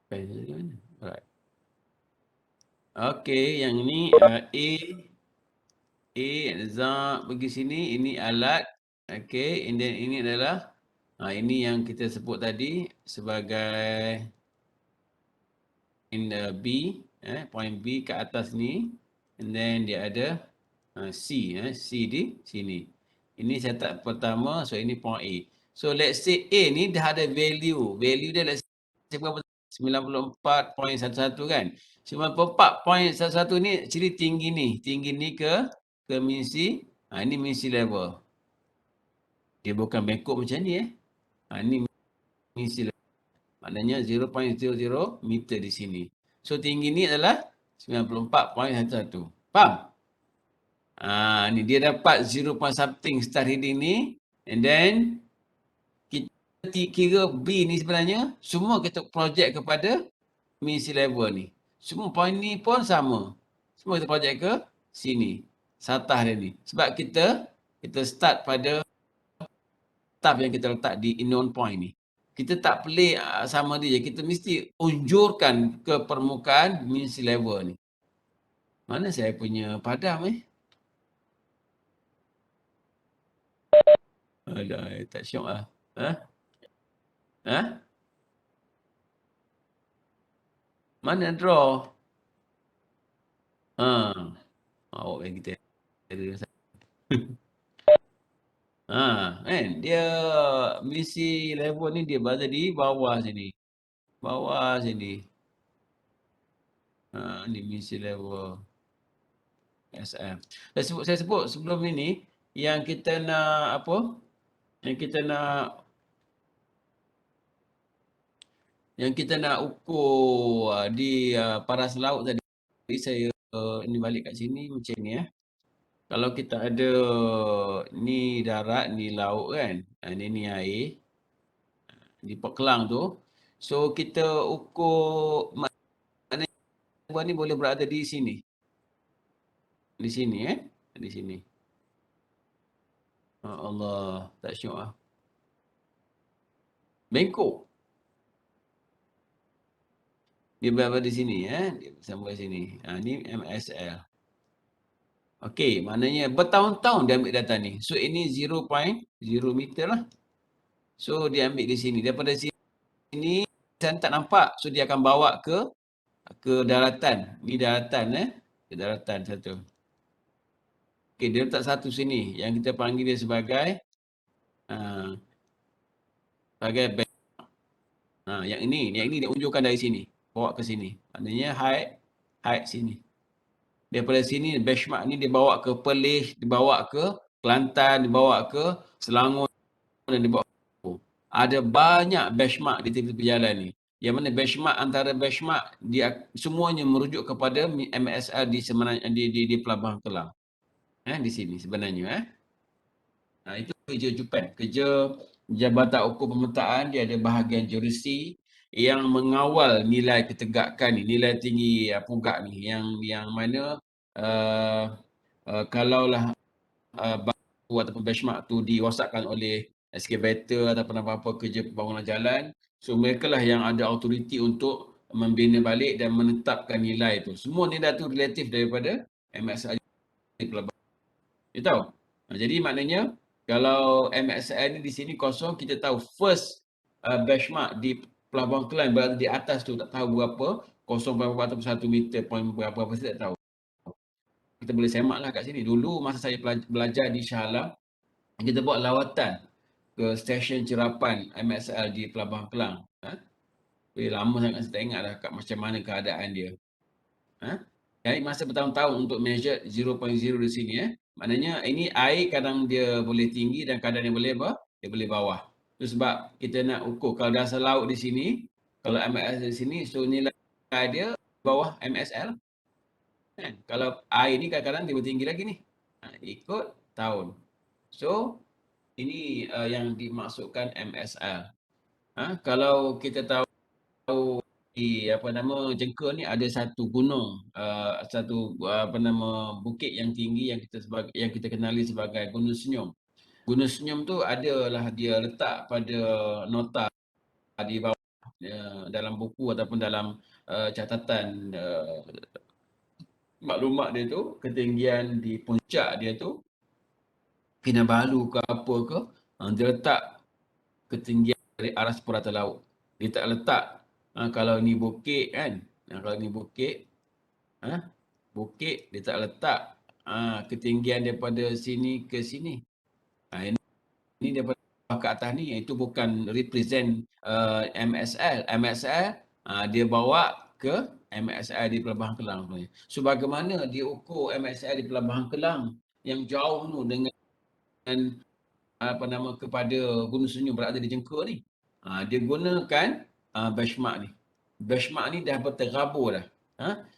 Alright. Okey, yang ni Za pergi sini, ini alat. Okey, and then ini adalah ini yang kita sebut tadi sebagai B, point B ke atas ni, and then dia ada C, C di sini. Ini setup pertama, so ini point A. So let's say A ni dah ada value dia let's say berapa? 94.11 kan. 94.11 ni ciri tinggi ni ke misi, ini misi level. Dia bukan bengkok macam ni ini misi level. Maknanya 0.00 meter di sini. So tinggi ni adalah 94.11. Faham? Ni dia dapat 0. something start reading ni, and then kita kira B ni sebenarnya semua kita project kepada misi level ni. Semua point ni pun sama. Semua kita project ke sini. Satah dia ni. Sebab kita start pada tab yang kita letak di unknown point ni. Kita tak pelik sama dia. Kita mesti unjurkan ke permukaan misi level ni. Mana saya punya padam Alah, tak syok lah. Mana draw? Awak yang kita ada. Kan? Dia misi level ni dia berada di bawah sini. Bawah sini. Ni misi level SM. Saya sebut sebelum ini yang kita nak apa? Yang kita nak ukur di paras laut tadi. Saya ini balik kat sini macam ni Kalau kita ada ni darat, ni laut kan. Ni air. Di Pekelang tu. So kita ukur maknanya ni boleh berada di sini. Di sini Di sini. Allah, tak syok lah. Bengkok. Dia berada di sini Dia sampai sini. Ni MSL. Okey, maknanya bertahun-tahun dia ambil data ni. So ini 0.0 meter lah. So dia ambil di sini. Daripada sini saya tak nampak. So dia akan bawa ke daratan. Ni daratan ke daratan satu. Okey, dia letak satu sini yang kita panggil dia sebagai benchmark. Yang ini dia unjukkan dari sini. Bawa ke sini. Maknanya height sini. Daripada sini benchmark ni dibawa ke Perlis, dibawa ke Kelantan, dibawa ke Selangor dan dibawa ke Ada banyak benchmark di tepi jalan ni. Yang mana benchmark antara benchmark dia semuanya merujuk kepada MSR di Pelabuhan Kelang. Di sini sebenarnya itu kerja Jupan. Kerja Jabatan Ukur Pemetaan, dia ada bahagian jurusi yang mengawal nilai ketegakan ni, nilai tinggi pugak ni yang mana kalaulah batu ataupun benchmark tu diwasakkan oleh excavator ataupun apa-apa kerja pembangunan jalan, so mereka lah yang ada autoriti untuk membina balik dan menetapkan nilai tu. Semua nilai tu relatif daripada MSR di Pelabuhan. You tahu? Jadi maknanya kalau MSR ni di sini kosong, kita tahu first benchmark di Pelabuhan Kelang berada di atas tu, tak tahu berapa, 0.4 ataupun 1 meter, point berapa, saya tak tahu. Kita boleh semak lah kat sini. Dulu masa saya belajar di Shah Alam, kita buat lawatan ke stesen cerapan MSR di Pelabuhan Kelang. Lama sangat saya tak ingat dah macam mana keadaan dia. masa bertahun-tahun untuk measure 0.0 di sini Maknanya ini air kadang dia boleh tinggi dan kadang dia boleh apa? Dia boleh bawah. Itu sebab kita nak ukur kalau dasar laut di sini, kalau MSL di sini, so nilai dia bawah MSL. Kan? Kalau air ni kadang-kadang dia bertinggi lagi ni. Ikut tahun. So ini yang dimaksudkan MSL. Kalau kita tahu di Jengker ni ada satu gunung, satu bukit yang tinggi yang kita kenali sebagai Gunung Senyum. Gunung Senyum tu adalah dia letak pada nota di bawah dalam buku ataupun dalam catatan maklumat dia tu, ketinggian di puncak dia tu Kinabalu ke apa ke, dia letak ketinggian dari aras purata laut. Dia tak letak kalau ni bukit kan, kalau ni bukit, bukit dia tak letak ketinggian daripada sini ke sini. Ini daripada bawah ke atas ni, itu bukan represent MSL. MSL dia bawa ke MSL di Pelabuhan Kelang sebenarnya. So bagaimana dia ukur MSL di Pelabuhan Kelang yang jauh tu dengan kepada Gunung Senyum berada di Jengker ni. Dia gunakan benchmark ni. Benchmark ni dah berterabur dah.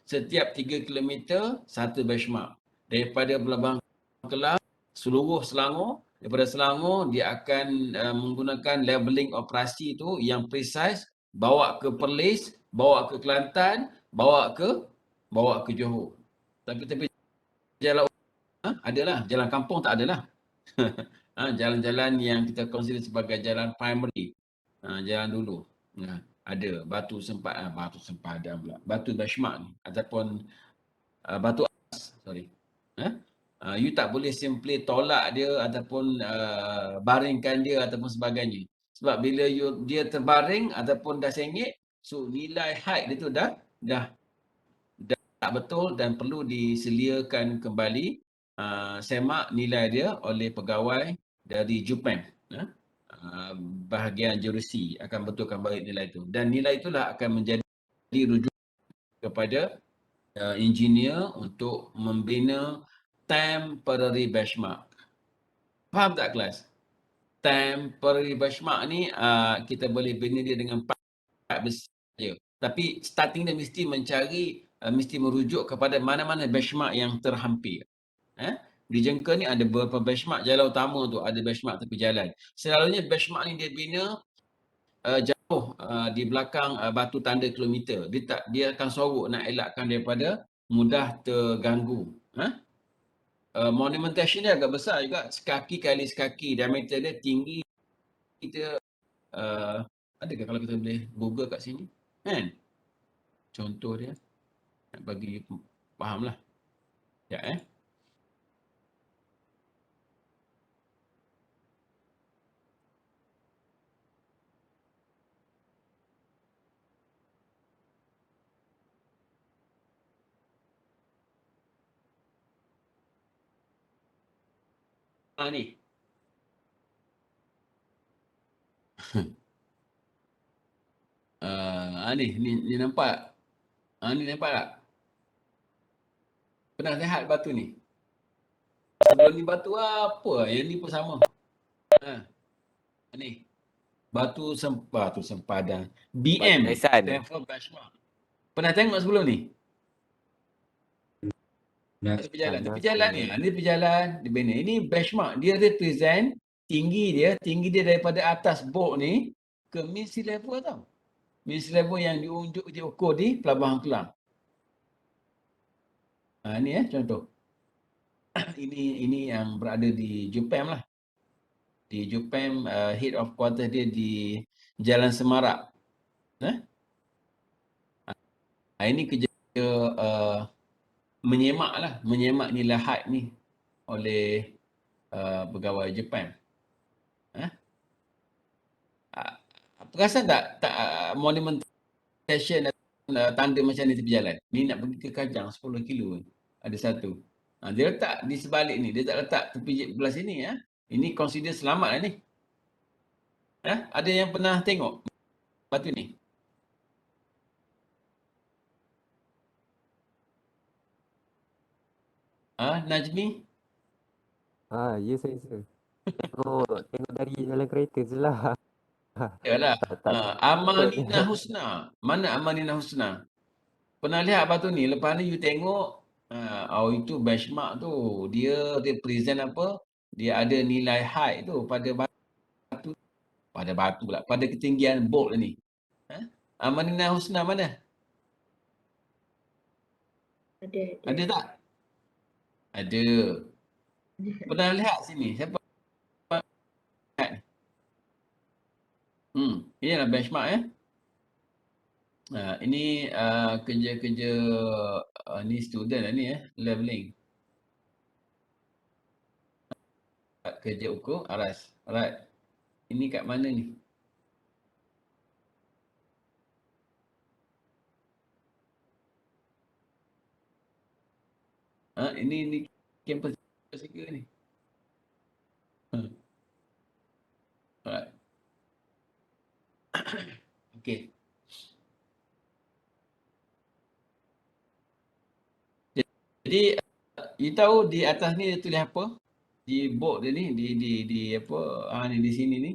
Setiap 3 kilometer satu benchmark. Daripada Pelabuhan Kelang, seluruh Selangor, daripada Selangor dia akan menggunakan leveling operasi tu yang precise, bawa ke Perlis, bawa ke Kelantan, bawa ke Johor. Tapi jalan adalah, jalan kampung tak adalah. Jalan-jalan yang kita consider sebagai jalan primary, jalan dulu. Ada batu sempadan pula. Batu benchmark ni ataupun batu atas, sorry. You tak boleh simply tolak dia ataupun baringkan dia ataupun sebagainya. Sebab bila dia terbaring ataupun dah sengit, so nilai height dia tu dah tak betul dan perlu diseliakan kembali semak nilai dia oleh pegawai dari JUPEM. Bahagian geodesi akan betulkan balik nilai itu. Dan nilai itulah akan menjadi rujuk kepada engineer untuk membina temporary benchmark. Faham tak kelas? Temporary benchmark ni kita boleh bina dia dengan part besar je. Tapi starting dia mesti merujuk kepada mana-mana benchmark yang terhampir. Di Jengker ni ada beberapa benchmark jalan utama tu, ada benchmark tepi jalan. Selalunya benchmark ni dia bina jauh di belakang batu tanda kilometer. Dia akan sorok nak elakkan daripada mudah terganggu. Monumentation dia agak besar juga, sekaki kali sekaki, diameter dia tinggi. Kita adakah kalau kita boleh Google kat sini kan, contoh dia nak bagi faham lah ya. Ni ni nampak, ni nampak tak, pernah lihat batu ni? Sebelum ni batu apa, yang ni pun sama. Ni batu sempadan BM, Stanford Benchmark. Pernah tengok sebelum ni? Tepi jalan ni, tepi jalan dia bina. Ini benchmark, dia represent tinggi dia daripada atas bok ni ke mean sea level tau. Mean sea level yang diukur di Pelabuhan Kelang. Ni contoh. Ini yang berada di JUPEM lah. Di JUPEM, head of quarter dia di Jalan Semarak. Ini kerja menyemak nilai height ni oleh pegawai JUPEM. Perasan tak monumentation tanda macam ni tepi jalan? Ni nak pergi ke Kajang 10 kilo ada satu. Dia letak di sebalik ni, dia tak letak tepi belah sini. Ini consider selamat lah ni. Ada yang pernah tengok batu ni? Najmi? Ya saya. Tengok dari dalam kereta je lah. Yalah. Tak ikut. Amanina Husna. Mana Amanina Husna? Pernah lihat batu ni? Lepas ni you tengok, itu benchmark tu. Dia present apa? Dia ada nilai height tu pada batu pula. Pada ketinggian bolt ni. Amanina Husna mana? Ada tak? Ada. Pernah lihat sini? Siapa lihat ni? Inilah benchmark ya. Ini kerja-kerja ni student lah ni leveling. Kerja ukur aras. Alright. Ini kat mana ni? Ini kampus ke ni? Alright. Okey. Jadi you tahu di atas ni dia tulis apa? Di board dia ni, di apa? Ni di sini ni.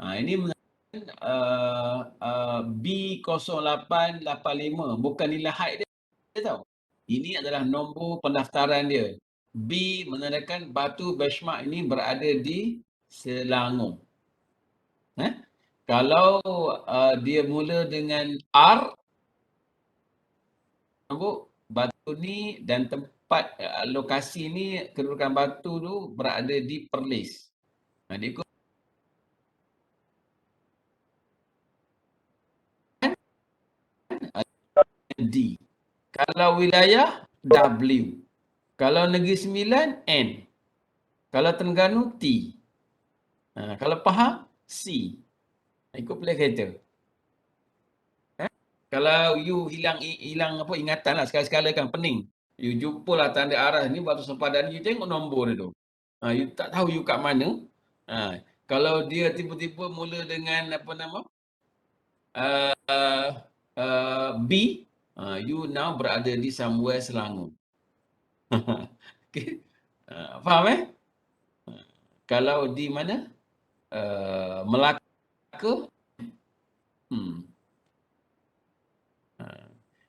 Ini mengatakan B0885, bukan nilai height dia tahu. Ini adalah nombor pendaftaran dia. B menandakan batu benchmark ini berada di Selangor. Kalau dia mula dengan R, batu ni dan tempat lokasi ni, kedudukan batu tu berada di Perlis. Dia ikut D. Kalau wilayah W. Kalau Negeri Sembilan N. Kalau Terengganu T. Kalau Pahang C. Ikut pilihan kereta. Kalau you hilang apa ingatan lah, sekali-sekala kan pening. You jumpalah tanda arah ni, batu sempadan, you tengok nombor dia tu. You tak tahu you kat mana. Kalau dia tiba-tiba mula dengan apa nama? B, you now berada di somewhere Selangor. Okay. Faham Kalau di mana? Melaka.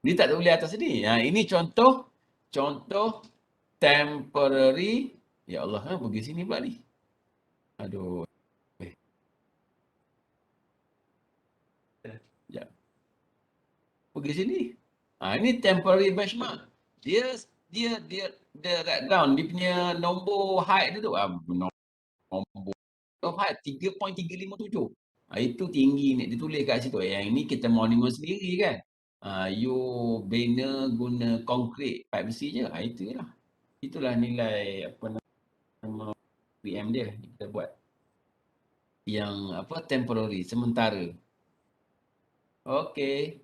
Ni tak boleh atas ni. Ini contoh temporary. Ya Allah, pergi sini pula ni. Aduh. Sekejap. Pergi sini. Ini temporary benchmark. Dia write down dia punya nombor height dia tu. Nombor height 3.357. Itu tinggi ni, dia tulis kat situ. Yang ini kita monument sendiri kan. You bina guna konkrit, pipe besi je. Itulah. Itulah nilai apa nama PM dia kita buat. Yang apa temporary, sementara. Okey.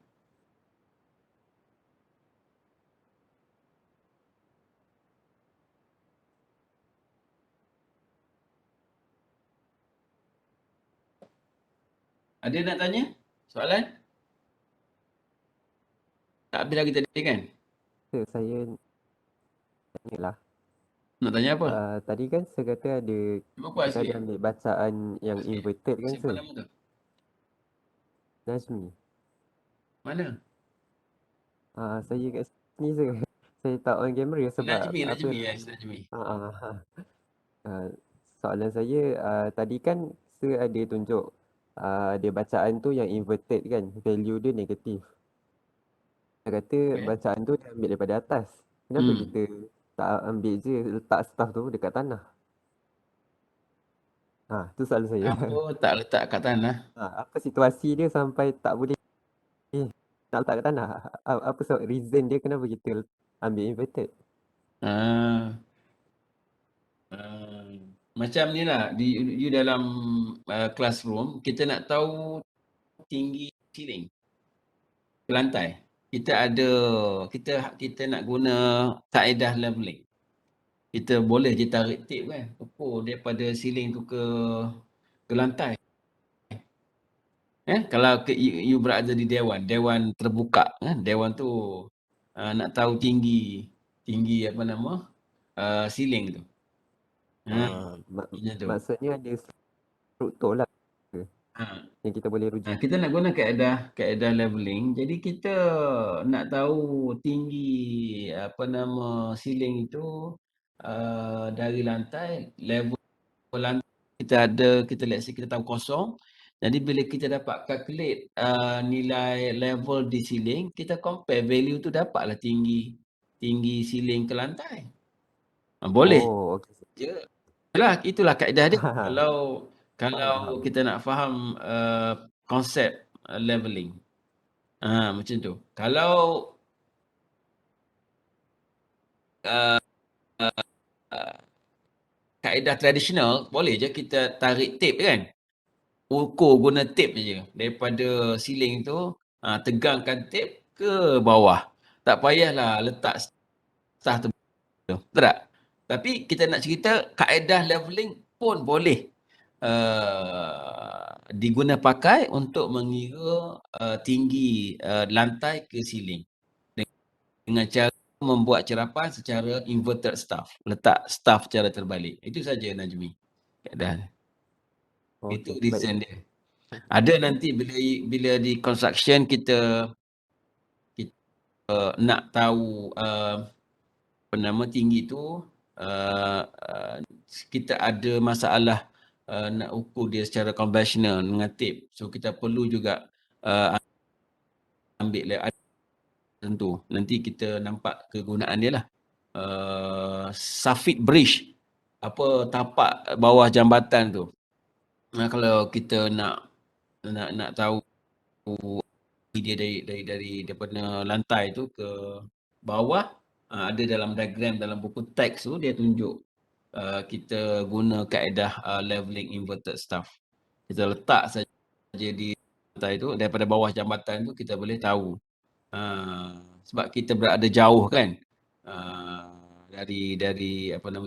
Ada nak tanya? Soalan? Tak habis lagi tadi kan? Saya tanyalah. Nak tanya apa? Tadi kan saya kata ada Cuba kuat kita ada sikit. ambil bacaan yang inverted kan Simpan sir? nama tu. Najmi. Mana? Saya kat sini sir. Saya tak on kamera sebab Najmi. Yes, Najmi. Soalan saya tadi kan sir ada tunjuk ada bacaan tu yang inverted kan, value dia negatif. Saya kata bacaan tu dia ambil daripada atas. Kenapa kita tak ambil je letak staff tu dekat tanah? Tu soalan saya. Apa tak letak kat tanah? Apa situasi dia sampai tak boleh nak letak kat tanah? Apa sebab reason dia kenapa kita ambil inverted? Macam ni lah, di dalam classroom, kita nak tahu tinggi ceiling ke lantai. Kita nak guna kaedah leveling. Kita boleh je tarik tip kan, ukur daripada ceiling tu ke lantai. Kalau you berada di dewan terbuka, dewan tu nak tahu tinggi apa nama ceiling tu. Macam tu. Maksudnya ada struktur lah Ha. yang kita boleh rujuk. Kita nak guna kaedah leveling. Jadi kita nak tahu tinggi ceiling itu dari lantai, level lantai kita let's say kita tahu kosong. Jadi bila kita dapat calculate nilai level di ceiling, kita compare value tu dapatlah tinggi ceiling ke lantai. Boleh Oh, okey. je. Itulah kaedah dia. Kalau Faham. kita nak faham konsep leveling. Macam tu. Kalau uh, kaedah tradisional, boleh je kita tarik tape kan. Ukur guna tape je. Daripada ceiling tu, tegangkan tape ke bawah. Tak payahlah letak staf tu. Betul tak? Tapi kita nak cerita kaedah leveling pun boleh diguna pakai untuk mengira tinggi lantai ke ceiling dengan cara membuat cerapan secara inverted staff, letak staff secara terbalik. Itu saja Najmi. Kaedah. Itu Okey, baik. design dia. Ada nanti bila di construction kita nak tahu tinggi tu, kita ada masalah nak ukur dia secara konvensional dengan tape. So kita perlu juga ambil tentu. Nanti kita nampak kegunaan dia lah. Safit bridge, tapak bawah jambatan tu. Kalau kita nak tahu dia daripada lantai tu ke bawah, ada dalam diagram dalam buku teks tu dia tunjuk kita guna kaedah leveling inverted staff. Kita letak saja di lantai tu, daripada bawah jambatan tu kita boleh tahu. Sebab kita berada jauh kan dari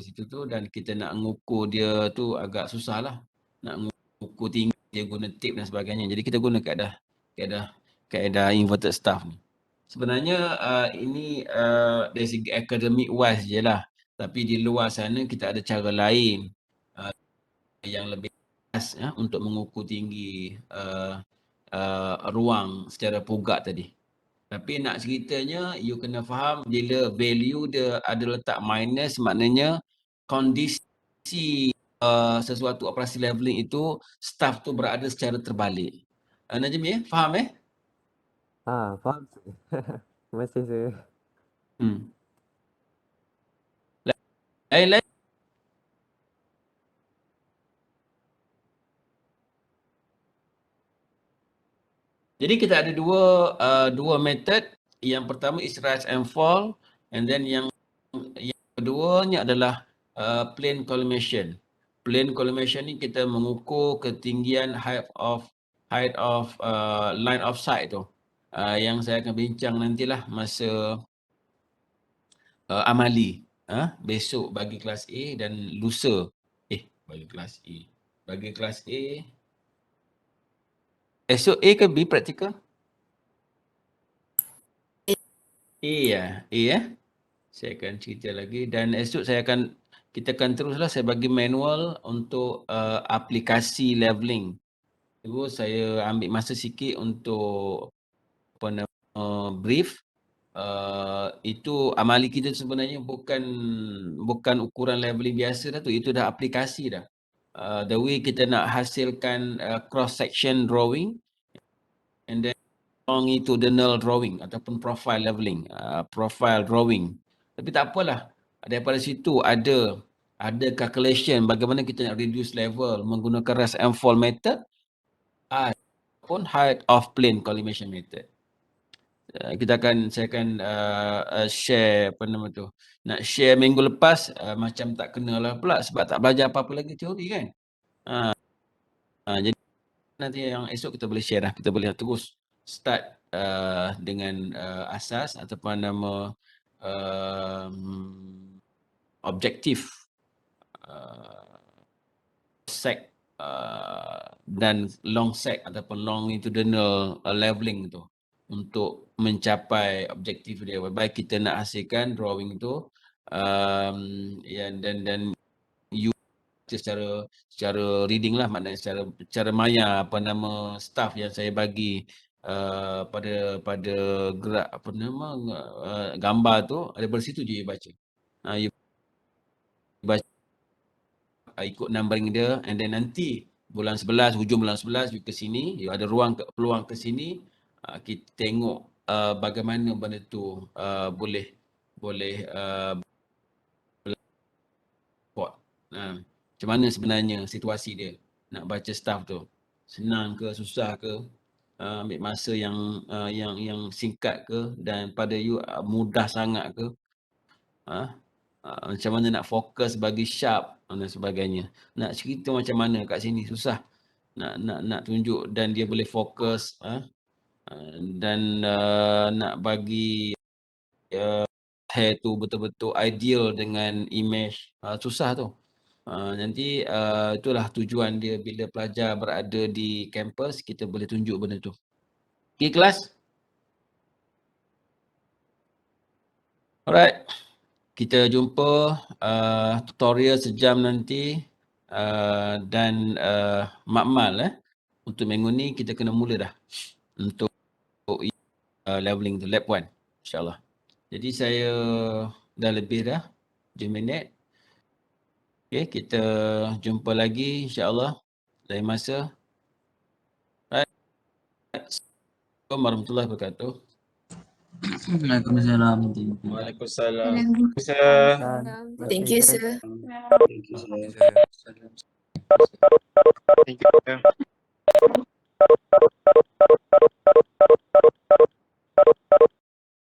situ tu, dan kita nak mengukur dia tu agak susah lah. Nak mengukur tinggi dia guna tape dan sebagainya. Jadi kita guna kaedah inverted staff ni. Sebenarnya ini dari segi academic wise je lah. Tapi di luar sana kita ada cara lain yang lebih khas untuk mengukur tinggi ruang secara pugak tadi. Tapi nak ceritanya, you kena faham bila value dia ada letak minus, maknanya kondisi sesuatu operasi leveling itu, staff tu berada secara terbalik. Najmi, faham Faham sir. Terima kasih sir. Lain-lain. Jadi kita ada dua method. Yang pertama is rise and fall, and then yang keduanya adalah plane collimation. Plane collimation ni kita mengukur ketinggian height of line of sight tu. Yang saya akan bincang nantilah masa amali. Besok bagi kelas A dan lusa. Bagi kelas A. Bagi kelas A. Esok A ke B praktikal? A ya. Saya akan cerita lagi, dan esok kita akan teruslah, saya bagi manual untuk aplikasi leveling. Terus saya ambil masa sikit untuk brief. Itu amali kita sebenarnya bukan ukuran leveling biasa dah tu, itu dah aplikasi dah. The way kita nak hasilkan cross section drawing, and then longitudinal drawing ataupun profile leveling, profile drawing. Tapi tak apalah, daripada situ ada calculation bagaimana kita nak reduce level menggunakan rise and fall method ataupun height of plane collimation method. Saya akan share nak share minggu lepas, macam tak kenalah pula sebab tak belajar apa-apa lagi teori kan. Jadi nanti yang esok kita boleh share lah, kita boleh terus start dengan asas ataupun nama objektif sec dan long sec ataupun longitudinal leveling tu untuk mencapai objektif dia. Baik kita nak hasilkan drawing tu dan you secara reading lah, maknanya secara maya apa nama staff yang saya bagi pada gerak apa nama gambar tu, daripada situ je you baca. You baca ikut numbering dia, and then nanti bulan 11, hujung bulan 11 you ke sini, you ada peluang ke sini, kita tengok bagaimana benda tu boleh report. Macam mana sebenarnya situasi dia nak baca staff tu. Senang ke, susah ke, ambil masa yang singkat ke, dan pada you mudah sangat ke. Macam mana nak fokus bagi sharp dan sebagainya. Nak cerita macam mana kat sini susah. Nak tunjuk dan dia boleh fokus dan nak bagi hair tu betul-betul ideal dengan image, susah tu. Nanti itulah tujuan dia bila pelajar berada di kampus, kita boleh tunjuk benda tu. Okay, kelas? Alright. Kita jumpa tutorial sejam nanti dan makmal untuk minggu ni kita kena mula dah untuk leveling tu, lab 1 insyaAllah. Jadi saya dah lebih dah 7 minit. Okay, kita jumpa lagi insyaAllah lain masa. Right. Assalamualaikum warahmatullahi wabarakatuh. Waalaikumsalam. Waalaikumsalam. Thank you, sir. Thank you, sir. Thank you, sir.